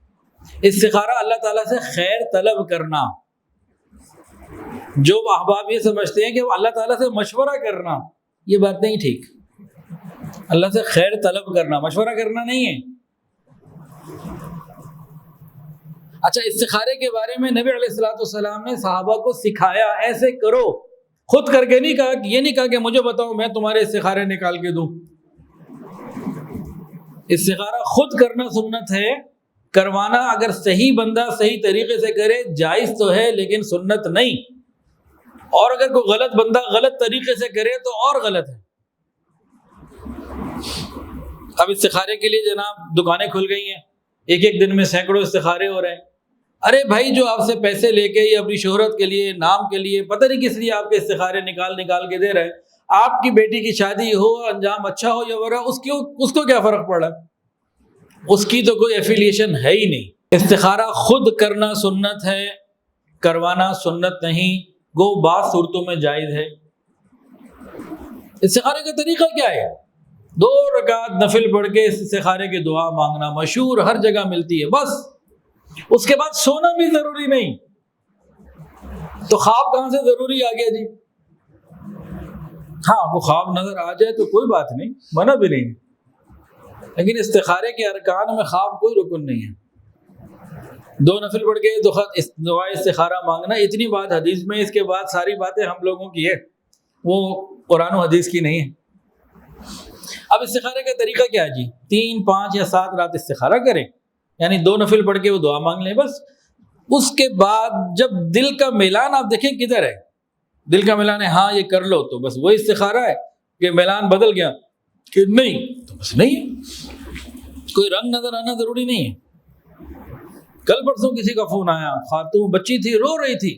استخارہ اللہ تعالیٰ سے خیر طلب کرنا. جو احباب یہ سمجھتے ہیں کہ وہ اللہ تعالیٰ سے مشورہ کرنا، یہ بات نہیں ٹھیک. اللہ سے خیر طلب کرنا، مشورہ کرنا نہیں ہے. اچھا، استخارے کے بارے میں نبی علیہ الصلوۃ والسلام نے صحابہ کو سکھایا، ایسے کرو. خود کر کے نہیں کہا، یہ نہیں کہا کہ مجھے بتاؤ میں تمہارے استخارے نکال کے دوں. استخارہ خود کرنا سنت ہے، کروانا اگر صحیح بندہ صحیح طریقے سے کرے جائز تو ہے لیکن سنت نہیں. اور اگر کوئی غلط بندہ غلط طریقے سے کرے تو اور غلط ہے. اب استخارے کے لیے جناب دکانیں کھل گئی ہیں، ایک دن میں سینکڑوں استخارے ہو رہے ہیں. ارے بھائی، جو آپ سے پیسے لے کے یا اپنی شہرت کے لیے، نام کے لیے، پتہ نہیں کس لیے آپ کے استخارے نکال کے دے رہے ہیں. آپ کی بیٹی کی شادی ہو، انجام اچھا ہو یا برا، اس کو کیا فرق پڑا؟ اس کی تو کوئی ایفیلیشن ہے ہی نہیں. استخارہ خود کرنا سنت ہے، کروانا سنت نہیں. گو بعض صورتوں میں جائز ہے. استخارے کا طریقہ کیا ہے؟ 2 رکعت نفل پڑھ کے استخارے کی دعا مانگنا، مشہور، ہر جگہ ملتی ہے. بس اس کے بعد سونا بھی ضروری نہیں. تو خواب کہاں سے ضروری آ گیا جی؟ ہاں، وہ خواب نظر آ جائے تو کوئی بات نہیں، منع بھی نہیں، لیکن استخارے کے ارکان میں خواب کوئی رکن نہیں ہے. 2 نفل پڑھ کے دعا استخارہ مانگنا، اتنی بات حدیث میں. اس کے بعد ساری باتیں ہم لوگوں کی ہے، وہ قرآن و حدیث کی نہیں ہے. اب استخارے کا طریقہ کیا ہے جی؟ 3، 5 یا 7 رات استخارہ کریں، یعنی 2 نفل پڑھ کے وہ دعا مانگ لیں بس. اس کے بعد جب دل کا میلان آپ دیکھیں کدھر ہے، دل کا میلان ہے، ہاں یہ کر لو، تو بس وہ استخارہ ہے کہ میلان بدل گیا. کہ نہیں تو بس نہیں ہے، کوئی رنگ نظر آنا ضروری نہیں ہے۔ کل پرسوں کسی کا فون آیا، خاتون بچی تھی، رو رہی تھی،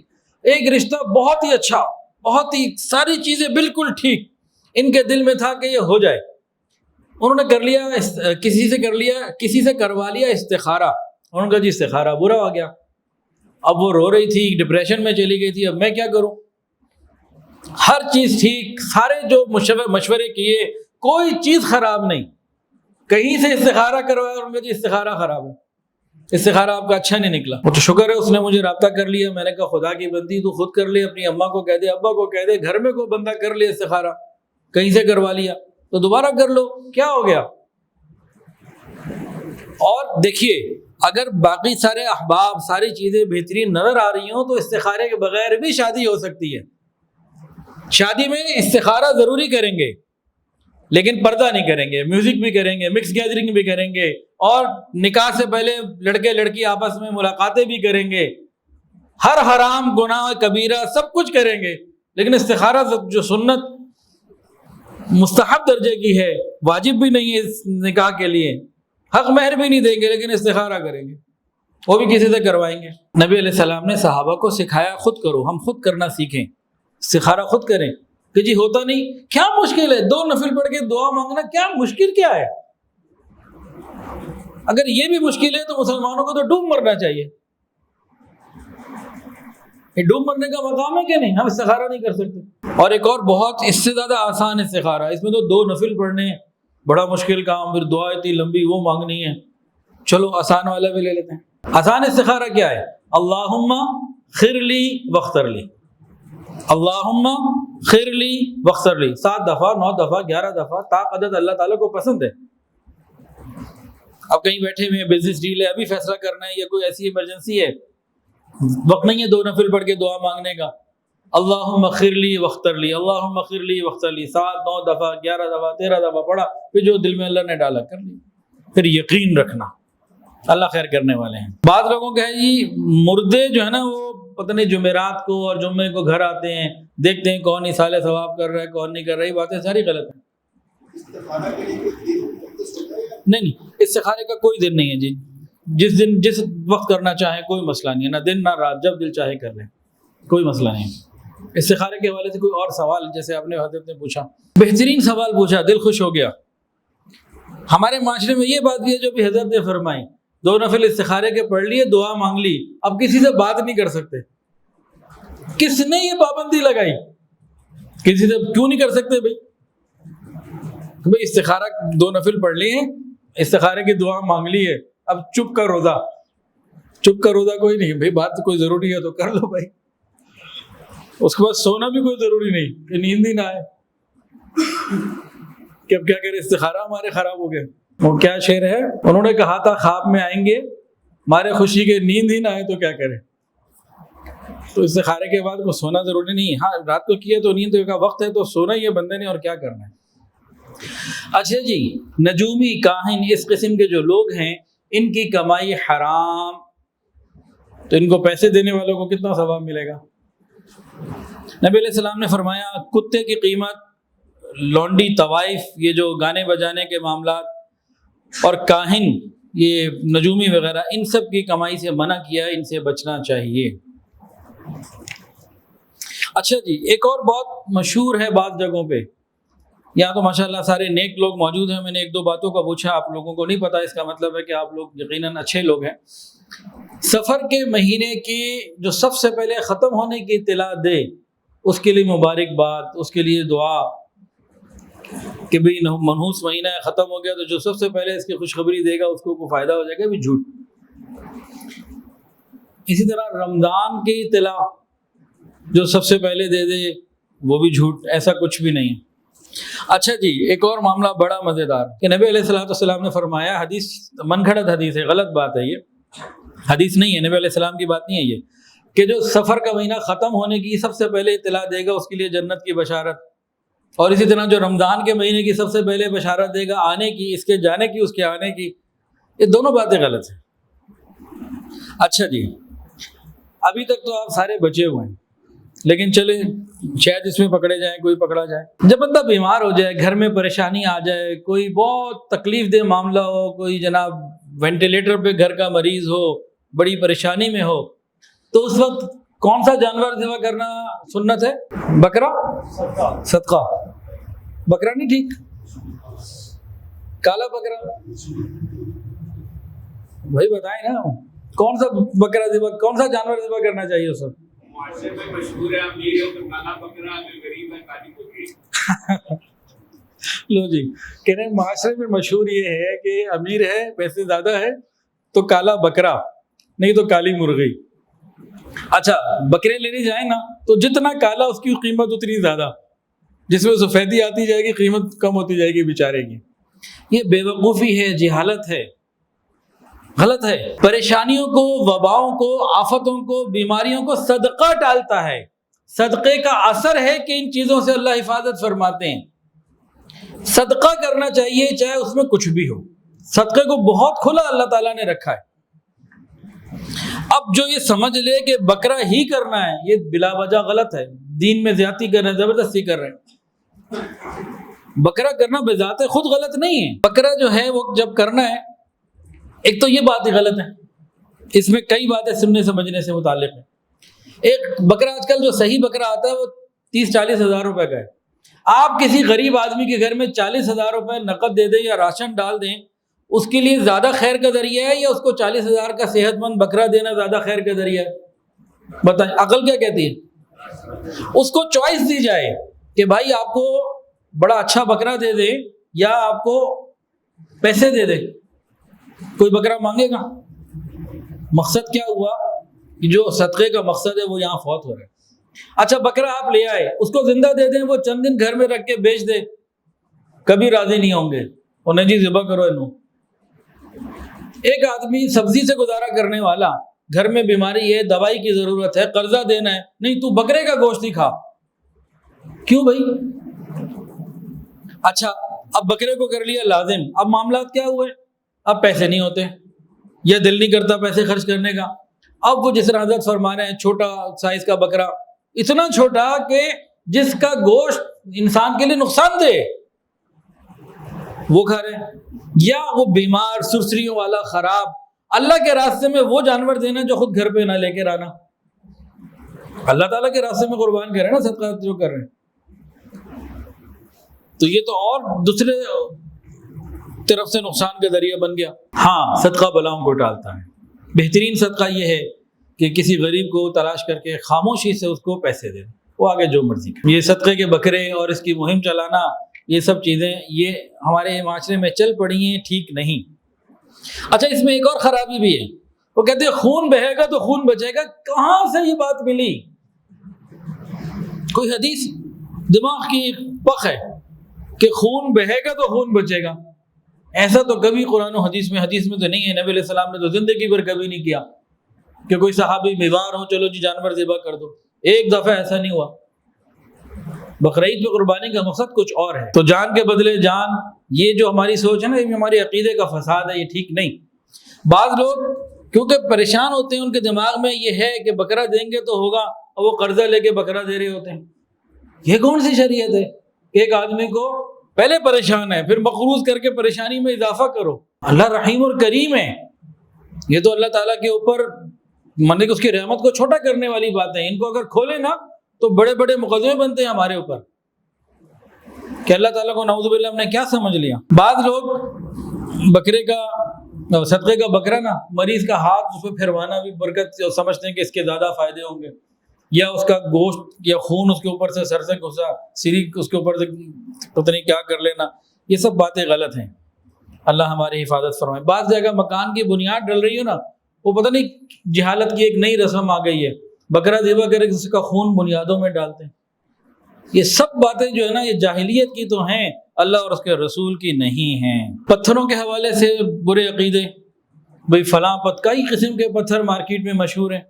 ایک رشتہ بہت ہی اچھا، بہت ہی ساری چیزیں بالکل ٹھیک، ان کے دل میں تھا کہ یہ ہو جائے، انہوں نے کر لیا، کسی سے کروا لیا استخارہ، انہوں نے کہا جی استخارہ برا ہو گیا۔ اب وہ رو رہی تھی، ڈپریشن میں چلی گئی تھی، اب میں کیا کروں؟ ہر چیز ٹھیک، سارے جو مشورے کیے، کوئی چیز خراب نہیں، کہیں سے استخارہ کروایا اور جی استخارہ خراب ہے، استخارہ آپ کا اچھا نہیں نکلا۔ وہ تو شکر ہے اس نے مجھے رابطہ کر لیا، میں نے کہا خدا کی بندی تو خود کر لے، اپنی اماں کو کہہ دے، ابا کو کہہ دے، گھر میں کوئی بندہ کر لے استخارہ، کہیں سے کروا لیا تو دوبارہ کر لو، کیا ہو گیا؟ اور دیکھیے اگر باقی سارے احباب، ساری چیزیں بہترین نظر آ رہی ہوں تو استخارے کے بغیر بھی شادی ہو سکتی ہے۔ شادی میں استخارہ ضروری کریں گے لیکن پردہ نہیں کریں گے، میوزک بھی کریں گے، مکس گیدرنگ بھی کریں گے، اور نکاح سے پہلے لڑکے لڑکی آپس میں ملاقاتیں بھی کریں گے، ہر حرام گناہ کبیرہ سب کچھ کریں گے، لیکن استخارہ جو سنت مستحب درجے کی ہے، واجب بھی نہیں ہے اس نکاح کے لیے، حق مہر بھی نہیں دیں گے لیکن استخارہ کریں گے، وہ بھی کسی سے کروائیں گے۔ نبی علیہ السلام نے صحابہ کو سکھایا خود کرو، ہم خود کرنا سیکھیں، استخارہ خود کریں کہ جی ہوتا نہیں، کیا مشکل ہے؟ 2 نفل پڑھ کے دعا مانگنا کیا مشکل کیا ہے؟ اگر یہ بھی مشکل ہے تو مسلمانوں کو تو ڈوب مرنا چاہیے، یہ ڈوب مرنے کا مقام ہے کہ نہیں؟ ہم استخارہ نہیں کر سکتے۔ اور ایک اور بہت اس سے زیادہ آسان استخارہ، اس میں تو 2 نفل پڑھنے ہیں، بڑا مشکل کام، پھر دعا اتنی لمبی وہ مانگنی ہے، چلو آسان والا بھی لے لیتے ہیں۔ آسان استخارہ کیا ہے؟ اللہم خیر لی واختر لی، اللہم خیر لی واختر لی، 7 دفعہ 9 دفعہ 11 دفعہ تا عدد اللہ تعالیٰ کو پسند ہے۔ اب کہیں بیٹھے ہوئے ہیں، بزنس ڈیل ہے، ابھی فیصلہ کرنا ہے، یا کوئی ایسی ایمرجنسی ہے، وقت نہیں ہے 2 نفل پڑھ کے دعا مانگنے کا، اللہم خیر لی واختر لی، اللہم خیر لی واختر لی، 7 9 دفعہ 11 دفعہ 13 دفعہ پڑھا، پھر جو دل میں اللہ نے ڈالا کر لی، پھر یقین رکھنا اللہ خیر کرنے والے ہیں۔ بعض لوگوں کا ہے جی مردے جو ہے نا وہ پتہ نہیں جمعرات کو اور جمعے کو گھر آتے ہیں، دیکھتے ہیں کون اصالہ ثواب کر رہا ہے کون نہیں کر رہا، یہ باتیں ساری غلط ہیں۔ نہیں استخارے کا کوئی دن نہیں ہے جی، جس دن جس وقت کرنا چاہیں کوئی مسئلہ نہیں ہے، نہ دن نہ رات، جب دل چاہے کر لیں، کوئی مسئلہ نہیں۔ استخارے کے حوالے سے کوئی اور سوال جیسے آپ نے حضرت نے پوچھا، بہترین سوال پوچھا، دل خوش ہو گیا۔ ہمارے معاشرے میں یہ بات بھی ہے جو بھی حضرت نے فرمائی، 2 نفل استخارے کے پڑھ لیے، دعا مانگ لی، اب کسی سے بات نہیں کر سکتے۔ کس نے یہ پابندی لگائی؟ کسی سے کیوں نہیں کر سکتے بھائی استخارہ 2 نفل پڑھ لیے، استخارے کی دعا مانگ لی ہے، اب چپ کا روزہ، چپ کا روزہ کوئی نہیں بھائی، بات کوئی ضروری ہے تو کر لو بھائی، اس کے بعد سونا بھی کوئی ضروری نہیں کہ نیند ہی نہ آئے، کہ اب کیا کرے، استخارہ ہمارے خراب ہو گئے۔ وہ کیا شعر ہے، انہوں نے کہا تھا خواب میں آئیں گے ہمارے خوشی کے، نیند ہی نہ آئے تو کیا کرے۔ تو استخارے کے بعد کو سونا ضروری نہیں ہے، ہاں رات کو کیا تو نیند کا وقت ہے تو سونا ہی ہے بندے نے، اور کیا کرنا ہے۔ اچھا جی، نجومی کاہن اس قسم کے جو لوگ ہیں ان کی کمائی حرام، تو ان کو پیسے دینے والوں کو کتنا ثواب ملے گا؟ نبی علیہ السلام نے فرمایا کتے کی قیمت، لونڈی طوائف، یہ جو گانے بجانے کے معاملات، اور کاہن یہ نجومی وغیرہ، ان سب کی کمائی سے منع کیا، ان سے بچنا چاہیے۔ اچھا جی، ایک اور بہت مشہور ہے بعض جگہوں پہ، یہاں تو ماشاءاللہ سارے نیک لوگ موجود ہیں، میں نے 1 2 باتوں کا پوچھا، آپ لوگوں کو نہیں پتا، اس کا مطلب ہے کہ آپ لوگ یقیناً اچھے لوگ ہیں۔ سفر کے مہینے کی جو سب سے پہلے ختم ہونے کی اطلاع دے، اس کے لیے مبارکباد، اس کے لیے دعا کہ بھئی منحوس مہینہ ختم ہو گیا، تو جو سب سے پہلے اس کی خوشخبری دے گا اس کو کوئی فائدہ ہو جائے گا، بھی جھوٹ۔ اسی طرح رمضان کی اطلاع جو سب سے پہلے دے دے وہ بھی جھوٹ، ایسا کچھ بھی نہیں ہے۔ اچھا جی، ایک اور معاملہ بڑا مزیدار کہ نبی علیہ السلام نے فرمایا، حدیث من گھڑت حدیث ہے، غلط بات ہے، یہ حدیث نہیں ہے، نبی علیہ السلام کی بات نہیں ہے یہ، کہ جو سفر کا مہینہ ختم ہونے کی سب سے پہلے اطلاع دے گا اس کے لیے جنت کی بشارت، اور اسی طرح جو رمضان کے مہینے کی سب سے پہلے بشارت دے گا آنے کی، اس کے جانے کی، اس کے آنے کی، یہ دونوں باتیں غلط ہیں۔ اچھا جی، ابھی تک تو آپ سارے بچے ہوئے ہیں، لیکن چلے شاید اس میں پکڑے جائیں، کوئی پکڑا جائے۔ جب بندہ بیمار ہو جائے، گھر میں پریشانی آ جائے، کوئی بہت تکلیف دہ معاملہ ہو، کوئی جناب وینٹیلیٹر پہ گھر کا مریض ہو، بڑی پریشانی میں ہو، تو اس وقت کون سا جانور ذبح کرنا سنت ہے؟ بکرا، صدقہ۔ بکرا نہیں ٹھیک، کالا بکرا۔ بھائی بتائیں نا، کون سا بکرا ذبح، کون سا جانور ذبح کرنا چاہیے اس وقت؟ معاشرے میں مشہور ہے امیر ہے تو کالا بکرا، اگر غریب ہے کالی بکری۔ لو جی، کہہ رہے ہیں معاشرے میں مشہور یہ ہے کہ امیر ہے، پیسے زیادہ ہے تو کالا بکرا، نہیں تو کالی مرغی۔ اچھا، بکرے لینے جائیں نا تو جتنا کالا اس کی قیمت اتنی زیادہ، جس میں سفیدی آتی جائے گی قیمت کم ہوتی جائے گی بیچارے کی۔ یہ بے وقوفی ہے، جہالت ہے، غلط ہے۔ پریشانیوں کو، وباؤں کو، آفتوں کو، بیماریوں کو صدقہ ٹالتا ہے۔ صدقے کا اثر ہے کہ ان چیزوں سے اللہ حفاظت فرماتے ہیں۔ صدقہ کرنا چاہیے چاہے اس میں کچھ بھی ہو۔ صدقے کو بہت کھلا اللہ تعالیٰ نے رکھا ہے۔ اب جو یہ سمجھ لے کہ بکرا ہی کرنا ہے، یہ بلا وجہ غلط ہے، دین میں زیادتی کر رہے ہیں، زبردستی کر رہے ہیں۔ بکرا کرنا بذات خود غلط نہیں ہے۔ بکرا جو ہے وہ جب کرنا ہے، ایک تو یہ بات ہی غلط ہے، اس میں کئی باتیں سننے سمجھنے سے متعلق ہیں۔ ایک بکرا آج کل جو صحیح بکرا آتا ہے وہ 30-40 ہزار روپے کا ہے۔ آپ کسی غریب آدمی کے گھر میں 40 ہزار روپے نقد دے دیں یا راشن ڈال دیں، اس کے لیے زیادہ خیر کا ذریعہ ہے یا اس کو 40 ہزار کا صحت مند بکرا دینا زیادہ خیر کا ذریعہ ہے؟ بتائیں، عقل کیا کہتی ہے؟ اس کو چوائس دی جائے کہ بھائی آپ کو بڑا اچھا بکرا دے دے یا آپ کو پیسے دے دے، کوئی بکرا مانگے گا؟ مقصد کیا ہوا کہ جو صدقے کا مقصد ہے وہ یہاں فوت ہو رہا ہے۔ اچھا، بکرا آپ لے آئے، اس کو زندہ دے دیں، وہ چند دن گھر میں رکھ کے بیچ دے، کبھی راضی نہیں ہوں گے، انہیں جی ذبح کرو انہوں۔ ایک آدمی سبزی سے گزارا کرنے والا، گھر میں بیماری ہے، دوائی کی ضرورت ہے، قرضہ دینا ہے، نہیں تو بکرے کا گوشت ہی کھا۔ کیوں بھائی؟ اچھا، اب بکرے کو کر لیا لازم، اب معاملات کیا ہوئے؟ اب پیسے نہیں ہوتے یا دل نہیں کرتا پیسے خرچ کرنے کا۔ اب وہ جس طرح حضرت فرما رہے ہیں، چھوٹا سائز کا بکرا، اتنا چھوٹا کہ جس کا گوشت انسان کے لیے نقصان دے، وہ کھا رہے ہیں، یا وہ بیمار، سرسریوں والا، خراب، اللہ کے راستے میں وہ جانور دینا جو خود گھر پہ نہ لے کے آنا۔ اللہ تعالیٰ کے راستے میں قربان کر رہے ہیں نا، صدقہ جو کر رہے ہیں، تو یہ تو اور دوسرے طرف سے نقصان کا ذریعہ بن گیا۔ ہاں، صدقہ بلاؤں کو ٹالتا ہے۔ بہترین صدقہ یہ ہے کہ کسی غریب کو تلاش کر کے خاموشی سے اس کو پیسے دے، وہ آگے جو مرضی کرے۔ یہ صدقے کے بکرے اور اس کی مہم چلانا، یہ سب چیزیں یہ ہمارے معاشرے میں چل پڑی ہیں، ٹھیک نہیں۔ اچھا، اس میں ایک اور خرابی بھی ہے، وہ کہتے ہیں خون بہے گا تو خون بچے گا۔ کہاں سے یہ بات ملی؟ کوئی حدیث؟ دماغ کی پخ ہے کہ خون بہے گا تو خون بچے گا۔ ایسا تو کبھی قرآن و حدیث میں تو نہیں ہے۔ نبی علیہ السلام نے تو زندگی بھر کبھی نہیں کیا کہ کوئی صحابی بیمار ہو چلو جی جانور ذبح کر دو، ایک دفعہ ایسا نہیں ہوا۔ بقرعید پہ قربانی کا مقصد کچھ اور ہے، تو جان کے بدلے جان، یہ جو ہماری سوچ ہے نا، یہ ہمارے عقیدے کا فساد ہے، یہ ٹھیک نہیں۔ بعض لوگ کیونکہ پریشان ہوتے ہیں، ان کے دماغ میں یہ ہے کہ بکرا دیں گے تو ہوگا، اور وہ قرضہ لے کے بکرا دے رہے ہوتے ہیں۔ یہ کون سی شریعت ہے کہ ایک آدمی کو پہلے پریشان ہے پھر مقروض کر کے پریشانی میں اضافہ کرو؟ اللہ رحیم اور کریم ہے، یہ تو اللہ تعالیٰ کے اوپر کہ اس کی رحمت کو چھوٹا کرنے والی بات ہے۔ ان کو اگر کھولے نا تو بڑے بڑے مقدمے بنتے ہیں ہمارے اوپر کہ اللہ تعالیٰ کو نعوذ باللہ ہم نے کیا سمجھ لیا۔ بعض لوگ بکرے کا صدقے کا بکرا نا، مریض کا ہاتھ اس پہ پھروانا بھی برکت سمجھتے ہیں کہ اس کے زیادہ فائدے ہوں گے، یا اس کا گوشت یا خون اس کے اوپر سے سر سے گھسا، سری اس کے اوپر سے پتہ نہیں کیا کر لینا، یہ سب باتیں غلط ہیں۔ اللہ ہماری حفاظت فرمائے۔ بعض جگہ مکان کی بنیاد ڈل رہی ہو نا، وہ پتہ نہیں جہالت کی ایک نئی رسم آ گئی ہے، بکرا ذبح کر کے اس کا خون بنیادوں میں ڈالتے ہیں۔ یہ سب باتیں جو ہے نا، یہ جاہلیت کی تو ہیں، اللہ اور اس کے رسول کی نہیں ہیں۔ پتھروں کے حوالے سے برے عقیدے، بھئی فلاں کئی قسم کے پتھر مارکیٹ میں مشہور ہیں،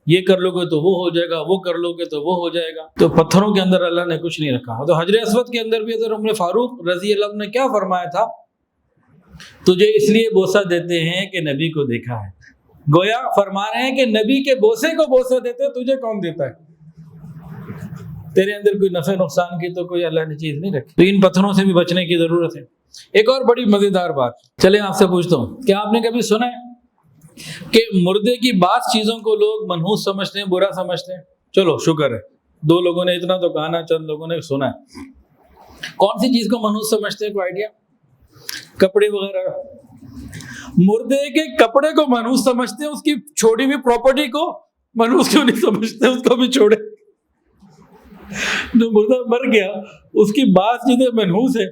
یہ کر لو گے تو وہ ہو جائے گا، وہ کر لو گے تو وہ ہو جائے گا۔ تو پتھروں کے اندر اللہ نے کچھ نہیں رکھا۔ تو حجر اسود کے اندر بھی حضرت عمر فاروق رضی اللہ عنہ نے کیا فرمایا تھا؟ تجھے اس لیے بوسہ دیتے ہیں کہ نبی کو دیکھا ہے۔ گویا فرما رہے ہیں کہ نبی کے بوسے کو بوسہ دیتے، تجھے کون دیتا ہے؟ تیرے اندر کوئی نفع نقصان کی تو کوئی اللہ نے چیز نہیں رکھی. تو ان پتھروں سے بھی بچنے کی ضرورت ہے. ایک اور بڑی مزیدار بات, چلے آپ سے پوچھتا ہوں, کیا آپ نے کبھی سنا ہے کہ مردے کی بعض چیزوں کو لوگ منحوس سمجھتے ہیں, برا سمجھتے ہیں؟ چلو شکر ہے, 2 لوگوں نے اتنا تو کہا نا, چند لوگوں نے سنا ہے. کون سی چیز کو منحوس سمجھتے ہیں, کوئی آئیڈیا؟ کپڑے وغیرہ. مردے کے کپڑے کو منحوس سمجھتے ہیں, اس کی چھوڑی ہوئی پراپرٹی کو منحوس کیوں نہیں سمجھتے؟ اس کو بھی چھوڑے. جو مردہ مر گیا اس کی بعض چیزیں منحوس ہے,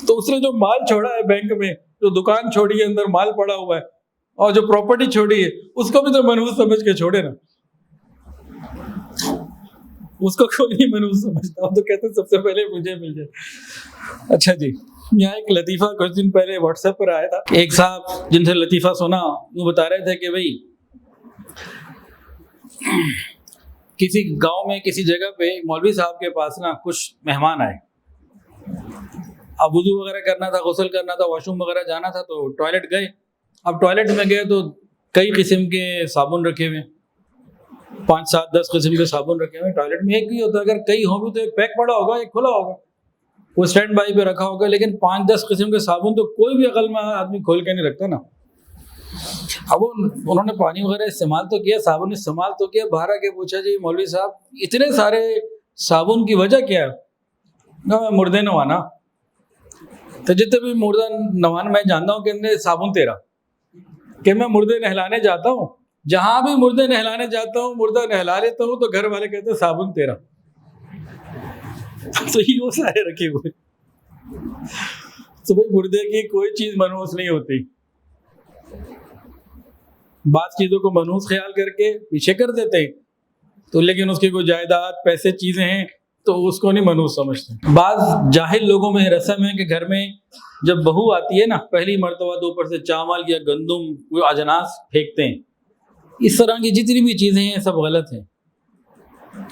تو اس نے جو مال چھوڑا ہے بینک میں, جو دکان چھوڑی ہے اندر مال پڑا ہوا ہے, اور جو پراپرٹی چھوڑی ہے اس کو بھی تو منحوس سمجھ کے چھوڑے نا. اس کو کوئی نہیں منحوس سمجھتا, تو کہتے ہیں سب سے پہلے مجھے مل جائے. اچھا جی, یہاں ایک لطیفہ کچھ دن پہلے واٹس ایپ پر آیا تھا. ایک صاحب جن سے لطیفہ سنا وہ بتا رہے تھے کہ بھائی کسی گاؤں میں کسی جگہ پہ مولوی صاحب کے پاس نا کچھ مہمان آئے. اب وضو وغیرہ کرنا تھا, غسل کرنا تھا, واش روم وغیرہ جانا تھا, تو ٹوائلٹ گئے. اب ٹوائلٹ میں گئے تو کئی قسم کے صابن رکھے ہوئے, 5 7 10 قسم کے صابن رکھے ہوئے. ٹوائلٹ میں ایک بھی ہوتا, اگر کئی ہوں بھی تو ایک پیک پڑا ہوگا, ایک کھلا ہوگا, وہ اسٹینڈ بائی پہ رکھا ہوگا. لیکن 5 10 قسم کے صابن تو کوئی بھی عقل میں آدمی کھول کے نہیں رکھتا نا. اب انہوں نے پانی وغیرہ استعمال تو کیا, صابن استعمال تو کیا, باہر آ کے پوچھا جی مولوی صاحب اتنے سارے صابن کی وجہ کیا ہے؟ میں مردے نوانا. تو جتنے بھی مردہ نوان میں جانتا ہوں کہ صابن تیرا, کہ میں مردے نہلانے جاتا ہوں, جہاں بھی مردے نہلانے جاتا ہوں مردہ نہلا لیتا ہوں, تو گھر والے کہتے ہیں صابن تیرا. تو یہ وہ سارے رکھے ہوئے. تو بھائی مردے کی کوئی چیز منحوس نہیں ہوتی, بعض چیزوں کو منحوس خیال کر کے پیچھے کر دیتے ہیں, تو لیکن اس کی کوئی جائیداد پیسے چیزیں ہیں تو اس کو نہیں منحوس سمجھتے. بعض جاہل لوگوں میں رسم ہے کہ گھر میں جب بہو آتی ہے نا, پہلی مرتبہ تو اوپر سے چاول یا گندم کوئی اجناس پھینکتے ہیں. اس طرح کی جتنی بھی چیزیں ہیں سب غلط ہیں,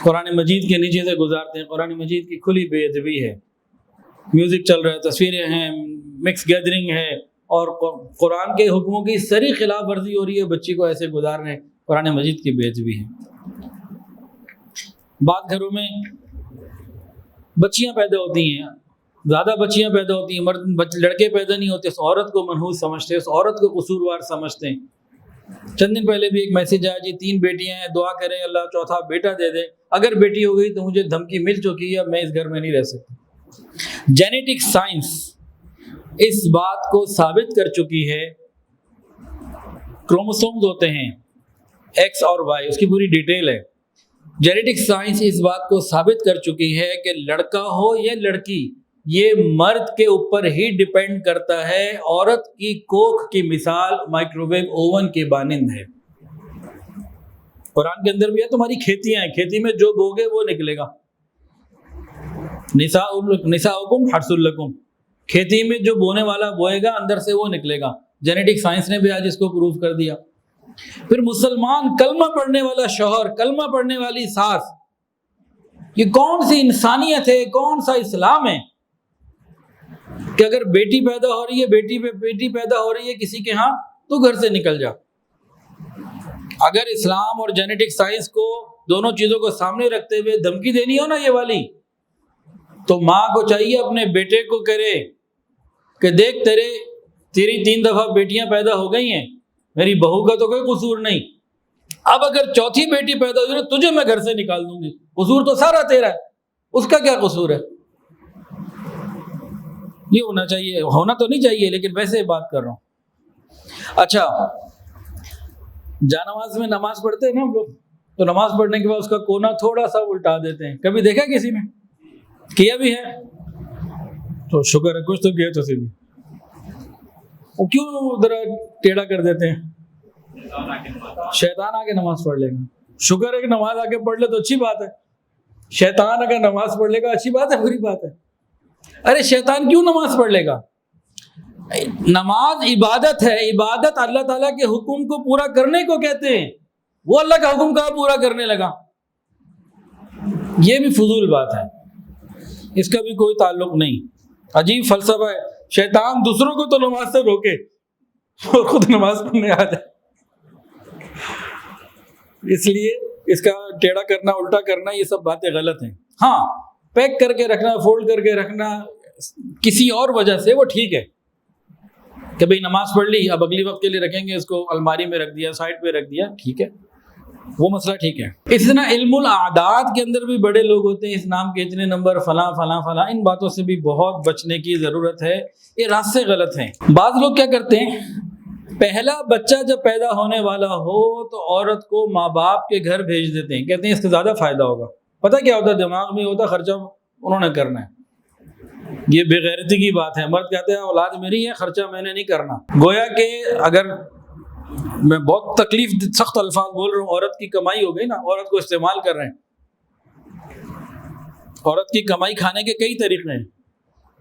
قرآن مجید کے نیچے سے گزارتے ہیں. قرآن مجید کی کھلی بے ادبی ہے, میوزک چل رہا ہے, تصویریں ہیں, مکس گیدرنگ ہے, اور قرآن کے حکموں کی سری خلاف ورزی ہو رہی ہے. بچی کو ایسے گزار رہے ہیں, قرآن مجید کی بے ادبی ہے. بعض گھروں میں بچیاں پیدا ہوتی ہیں, زیادہ بچیاں پیدا ہوتی ہیں, لڑکے پیدا نہیں ہوتے, اس عورت کو منحوس سمجھتے ہیں, اس عورت کو قصوروار سمجھتے ہیں. چند دن پہلے بھی ایک میسج آیا جی 3 بیٹیاں ہیں, دعا کریں اللہ چوتھا بیٹا دے دے, اگر بیٹی ہو گئی تو مجھے دھمکی مل چکی ہے, میں اس گھر میں نہیں رہ سکتی. جینیٹک سائنس اس بات کو ثابت کر چکی ہے, کروموسومز ہوتے ہیں ایکس اور وائی, اس کی پوری ڈیٹیل ہے. جینیٹک سائنس اس بات کو ثابت کر چکی ہے کہ لڑکا ہو یا لڑکی, یہ مرد کے اوپر ہی ڈیپینڈ کرتا ہے. عورت کی کوکھ کی مثال مائکرو ویو اوون کے مانند ہے. قرآن کے اندر بھی ہے, تمہاری کھیتیاں ہیں, کھیتی میں جو بوگے وہ نکلے گا. نساؤکم حرث لکم, کھیتی میں جو بونے والا بوئے گا اندر سے وہ نکلے گا. جینیٹک سائنس نے بھی آج اس کو پروف کر دیا. پھر مسلمان کلمہ پڑھنے والا شوہر, کلمہ پڑھنے والی ساس, یہ کون سی انسانیت ہے, کون سا اسلام ہے کہ اگر بیٹی پیدا ہو رہی ہے, بیٹی پیدا ہو رہی ہے کسی کے ہاں, تو گھر سے نکل جا. اگر اسلام اور جینیٹک سائنس کو دونوں چیزوں کو سامنے رکھتے ہوئے دھمکی دینی ہو نا یہ والی, تو ماں کو چاہیے اپنے بیٹے کو کرے کہ دیکھ تیری 3 دفعہ بیٹیاں پیدا ہو گئی ہیں, میری بہو کا تو کوئی قصور نہیں. اب اگر چوتھی بیٹی پیدا ہوئی تو تجھے میں گھر سے نکال دوں گی, قصور تو سارا تیرا ہے, اس کا کیا قصور ہے. یہ ہونا چاہیے, ہونا تو نہیں چاہیے لیکن ویسے بات کر رہا ہوں. اچھا, جانماز میں نماز پڑھتے ہیں نا ہم لوگ, تو نماز پڑھنے کے بعد اس کا کونا تھوڑا سا الٹا دیتے ہیں. کبھی دیکھا کسی میں؟ کیا بھی ہے تو شکر ہے, کچھ تو کیا تو صحیح. وہ کیوں ذرا ٹیڑھا کر دیتے ہیں؟ شیطان آ کے نماز پڑھ لے گا. شکر ہے کہ نماز آ کے پڑھ لے تو اچھی بات ہے. شیطان اگر نماز پڑھ لے گا اچھی بات ہے, بری بات ہے. ارے شیطان کیوں نماز پڑھ لے گا؟ نماز عبادت ہے, عبادت اللہ تعالیٰ کے حکم کو پورا کرنے کو کہتے ہیں. وہ اللہ کا حکم کہاں پورا کرنے لگا؟ یہ بھی فضول بات ہے, اس کا بھی کوئی تعلق نہیں. عجیب فلسفہ ہے. شیطان دوسروں کو تو نماز سے روکے اور خود نماز پڑھنے آ جائے. اس لیے اس کا ٹیڑھا کرنا الٹا کرنا یہ سب باتیں غلط ہیں. ہاں پیک کر کے رکھنا فولڈ کر کے رکھنا کسی اور وجہ سے وہ ٹھیک ہے کہ بھئی نماز پڑھ لی اب اگلی وقت کے لیے رکھیں گے اس کو الماری میں رکھ دیا سائڈ پہ رکھ دیا ٹھیک ہے وہ مسئلہ ٹھیک ہے. اس طرح علم الاعداد کے اندر بھی بڑے لوگ ہوتے ہیں اس نام کے اتنے نمبر فلاں فلاں فلاں ان باتوں سے بھی بہت بچنے کی ضرورت ہے. یہ راستے غلط ہیں. بعض لوگ کیا کرتے ہیں پہلا بچہ جب پیدا ہونے والا ہو تو عورت کو ماں باپ کے گھر بھیج دیتے ہیں کہتے ہیں اس سے زیادہ فائدہ ہوگا. پتہ کیا ہوتا ہے دماغ میں ہوتا خرچہ انہوں نے کرنا ہے. یہ بے غیرتی کی بات ہے. مرد کہتے ہیں اولاد میری ہے خرچہ میں نے نہیں کرنا. گویا کہ اگر میں بہت تکلیف سخت الفاظ بول رہا ہوں عورت کی کمائی ہو گئی نا عورت کو استعمال کر رہے ہیں. عورت کی کمائی کھانے کے کئی طریقے ہیں.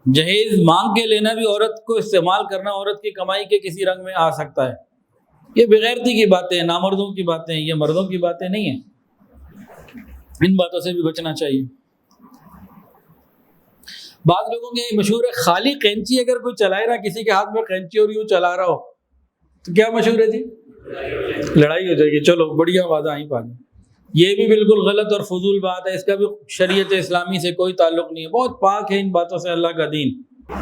جہیز مانگ کے لینا بھی عورت کو استعمال کرنا عورت کی کمائی کے کسی رنگ میں آ سکتا ہے. یہ بے غیرتی کی باتیں ہیں نامردوں کی باتیں ہیں یہ مردوں کی باتیں نہیں ہیں. ان باتوں سے بھی بچنا چاہیے. بعض لوگوں کے مشہور ہے خالی قینچی اگر کوئی چلائے رہا کسی کے ہاتھ میں قینچی اور یوں چلا رہا ہو تو کیا مشہور ہے جی لڑائی ہو جائے گی. چلو بڑھیا آواز آئیں پانی. یہ بھی بالکل غلط اور فضول بات ہے. اس کا بھی شریعت اسلامی سے کوئی تعلق نہیں ہے. بہت پاک ہے ان باتوں سے اللہ کا دین.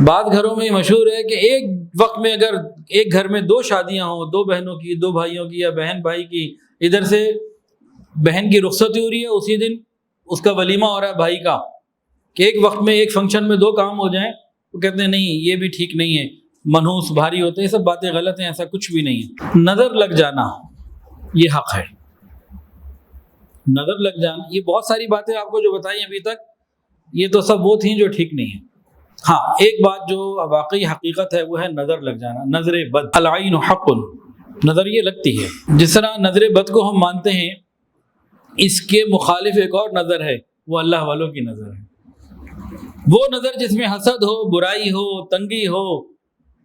بعض گھروں میں مشہور ہے کہ ایک وقت میں اگر ایک گھر میں 2 شادیاں ہوں 2 بہنوں کی 2 بھائیوں کی یا بہن بھائی کی ادھر سے بہن کی رخصتی ہو رہی ہے اسی دن اس کا ولیمہ ہو رہا ہے بھائی کا کہ ایک وقت میں ایک فنکشن میں 2 کام ہو جائیں تو کہتے ہیں نہیں یہ بھی ٹھیک نہیں ہے منحوس بھاری ہوتے ہیں. یہ سب باتیں غلط ہیں. ایسا کچھ بھی نہیں ہے. نظر لگ جانا یہ حق ہے. نظر لگ جانا یہ بہت ساری باتیں آپ کو جو بتائیں ابھی تک یہ تو سب وہ تھیں جو ٹھیک نہیں ہیں. ہاں ایک بات جو واقعی حقیقت ہے وہ ہے نظر لگ جانا. نظر بد العین حق نظر یہ لگتی ہے. جس طرح نظر بد کو ہم مانتے ہیں اس کے مخالف ایک اور نظر ہے وہ اللہ والوں کی نظر ہے. وہ نظر جس میں حسد ہو برائی ہو تنگی ہو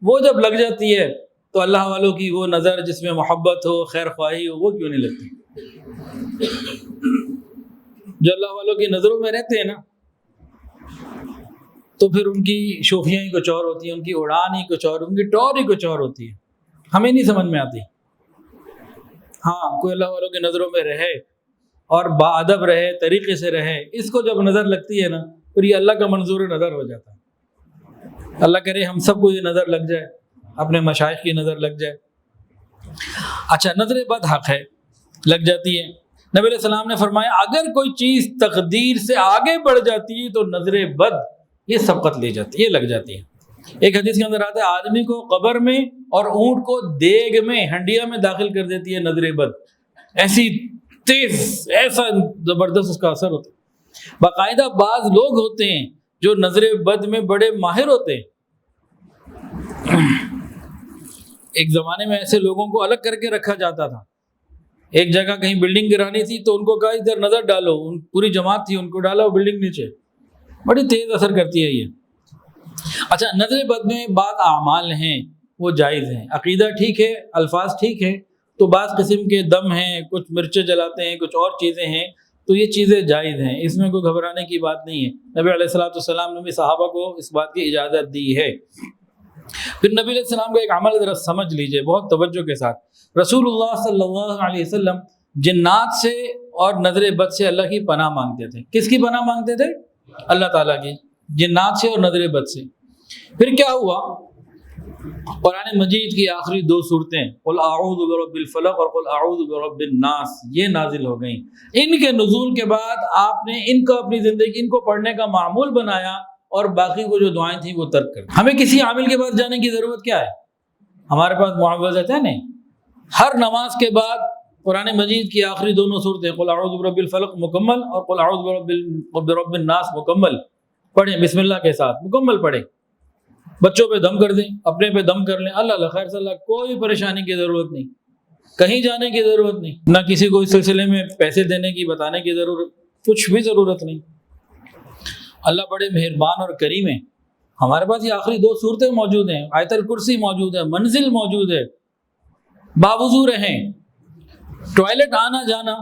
وہ جب لگ جاتی ہے تو اللہ والوں کی وہ نظر جس میں محبت ہو خیر خواہی ہو وہ کیوں نہیں لگتی. جو اللہ والوں کی نظروں میں رہتے ہیں نا تو پھر ان کی شوخیاں ہی کچھ اور ہوتی ہیں ان کی اڑان ہی کچھ اور ان کی ٹور ہی کچھ اور ہوتی ہے. ہمیں نہیں سمجھ میں آتی. ہاں کوئی اللہ والوں کی نظروں میں رہے اور باادب رہے طریقے سے رہے اس کو جب نظر لگتی ہے نا پھر یہ اللہ کا منظور نظر ہو جاتا ہے. اللہ کرے ہم سب کو یہ نظر لگ جائے اپنے مشائخ کی نظر لگ جائے. اچھا نظر بد حق ہے لگ جاتی ہے. نبی علیہ السلام نے فرمایا اگر کوئی چیز تقدیر سے آگے بڑھ جاتی ہے تو نظر بد یہ سبقت لے جاتی ہے لگ جاتی ہے. ایک حدیث کے اندر آتا ہے آدمی کو قبر میں اور اونٹ کو دیگ میں ہنڈیا میں داخل کر دیتی ہے نظر بد. ایسی تیز ایسا زبردست اس کا اثر ہوتا ہے. باقاعدہ بعض لوگ ہوتے ہیں جو نظر بد میں بڑے ماہر ہوتے ہیں. ایک زمانے میں ایسے لوگوں کو الگ کر کے رکھا جاتا تھا. ایک جگہ کہیں بلڈنگ گرانی تھی تو ان کو کہا ادھر نظر ڈالو. پوری جماعت تھی ان کو ڈالا بلڈنگ نیچے. بڑی تیز اثر کرتی ہے یہ. اچھا نظر بد میں بعض اعمال ہیں وہ جائز ہیں. عقیدہ ٹھیک ہے الفاظ ٹھیک ہے تو بعض قسم کے دم ہیں کچھ مرچیں جلاتے ہیں کچھ اور چیزیں ہیں تو یہ چیزیں جائز ہیں. اس میں کوئی گھبرانے کی بات نہیں ہے. نبی علیہ الصلوۃ والسلام نے بھی صحابہ کو اس بات کی اجازت دی ہے. پھر نبی علیہ السلام کا ایک عمل ذرا سمجھ لیجئے بہت توجہ کے ساتھ. رسول اللہ صلی اللہ علیہ وسلم جنات سے اور نظر بد سے اللہ کی پناہ مانگتے تھے. کس کی پناہ مانگتے تھے؟ اللہ تعالیٰ کی. جنات سے اور نظر بد سے. پھر کیا ہوا قرآن مجید کی آخری 2 صورتیں قل اعوذ برب الفلق اور قل اعوذ برب الناس یہ نازل ہو گئیں. ان کے نزول کے بعد آپ نے ان کو اپنی زندگی ان کو پڑھنے کا معمول بنایا اور باقی کو جو دعائیں تھیں وہ ترک کر. ہمیں کسی عامل کے پاس جانے کی ضرورت کیا ہے؟ ہمارے پاس معوذات ہیں. نہیں ہر نماز کے بعد قرآن مجید کی آخری 2 صورتیں قل اعوذ برب الفلق مکمل اور قل اعوذ برب الناس مکمل پڑھیں بسم اللہ کے ساتھ مکمل پڑھیں. بچوں پہ دم کر دیں اپنے پہ دم کر لیں. اللہ خیر صلی اللہ کوئی پریشانی کی ضرورت نہیں کہیں جانے کی ضرورت نہیں نہ کسی کو اس سلسلے میں پیسے دینے کی بتانے کی ضرورت کچھ بھی ضرورت نہیں. اللہ بڑے مہربان اور کریم ہیں. ہمارے پاس یہ آخری 2 صورتیں موجود ہیں. آیت الکرسی موجود ہے منزل موجود ہے. باوضو رہیں ٹوائلٹ آنا جانا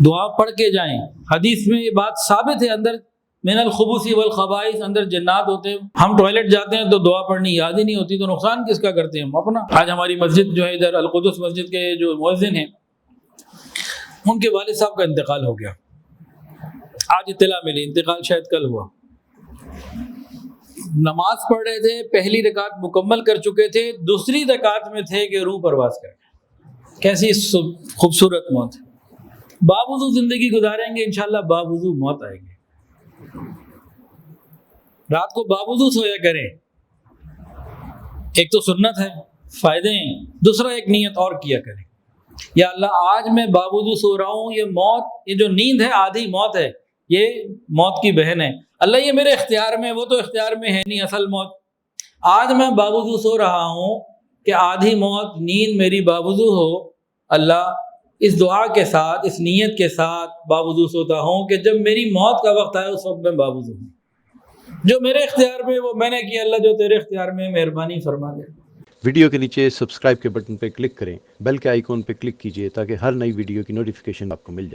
دعا پڑھ کے جائیں. حدیث میں یہ بات ثابت ہے اندر من الخبث والخبائث اندر جنات ہوتے ہیں. ہم ٹوائلٹ جاتے ہیں تو دعا پڑھنی یاد ہی نہیں ہوتی تو نقصان کس کا کرتے ہیں ہم اپنا. آج ہماری مسجد جو ہے ادھر القدس مسجد کے جو مؤذن ہیں ان کے والد صاحب کا انتقال ہو گیا، آج اطلاع ملی، انتقال شاید کل ہوا۔ نماز پڑھ رہے تھے، پہلی رکعت مکمل کر چکے تھے، دوسری رکعت میں تھے کہ روح پرواز کر گئی۔ کیسی خوبصورت موت ہے۔ باوضو زندگی گزاریں گے انشاءاللہ، باوضو موت آئے گی۔ رات کو باوضو سویا کریں، ایک تو سنت ہے، فائدے ہیں، دوسرا ایک نیت اور کیا کریں، یا اللہ آج میں باوضو سو رہا ہوں، یہ موت، یہ جو نیند ہے آدھی موت ہے، یہ موت کی بہن ہے، اللہ یہ میرے اختیار میں، وہ تو اختیار میں ہے نہیں اصل موت، آج میں باوضو سو رہا ہوں کہ آدھی موت نیند میری باوضو ہو، اللہ اس دعا کے ساتھ، اس نیت کے ساتھ باوضو سوتا ہوں کہ جب میری موت کا وقت آئے اس وقت میں باوضو ہوں، جو میرے اختیار میں وہ میں نے کیا، اللہ جو تیرے اختیار میں مہربانی فرما دے۔ ویڈیو کے نیچے سبسکرائب کے بٹن پہ کلک کریں، بیل کے آئیکن پہ کلک کیجئے تاکہ ہر نئی ویڈیو کی نوٹیفیکیشن آپ کو مل جائے۔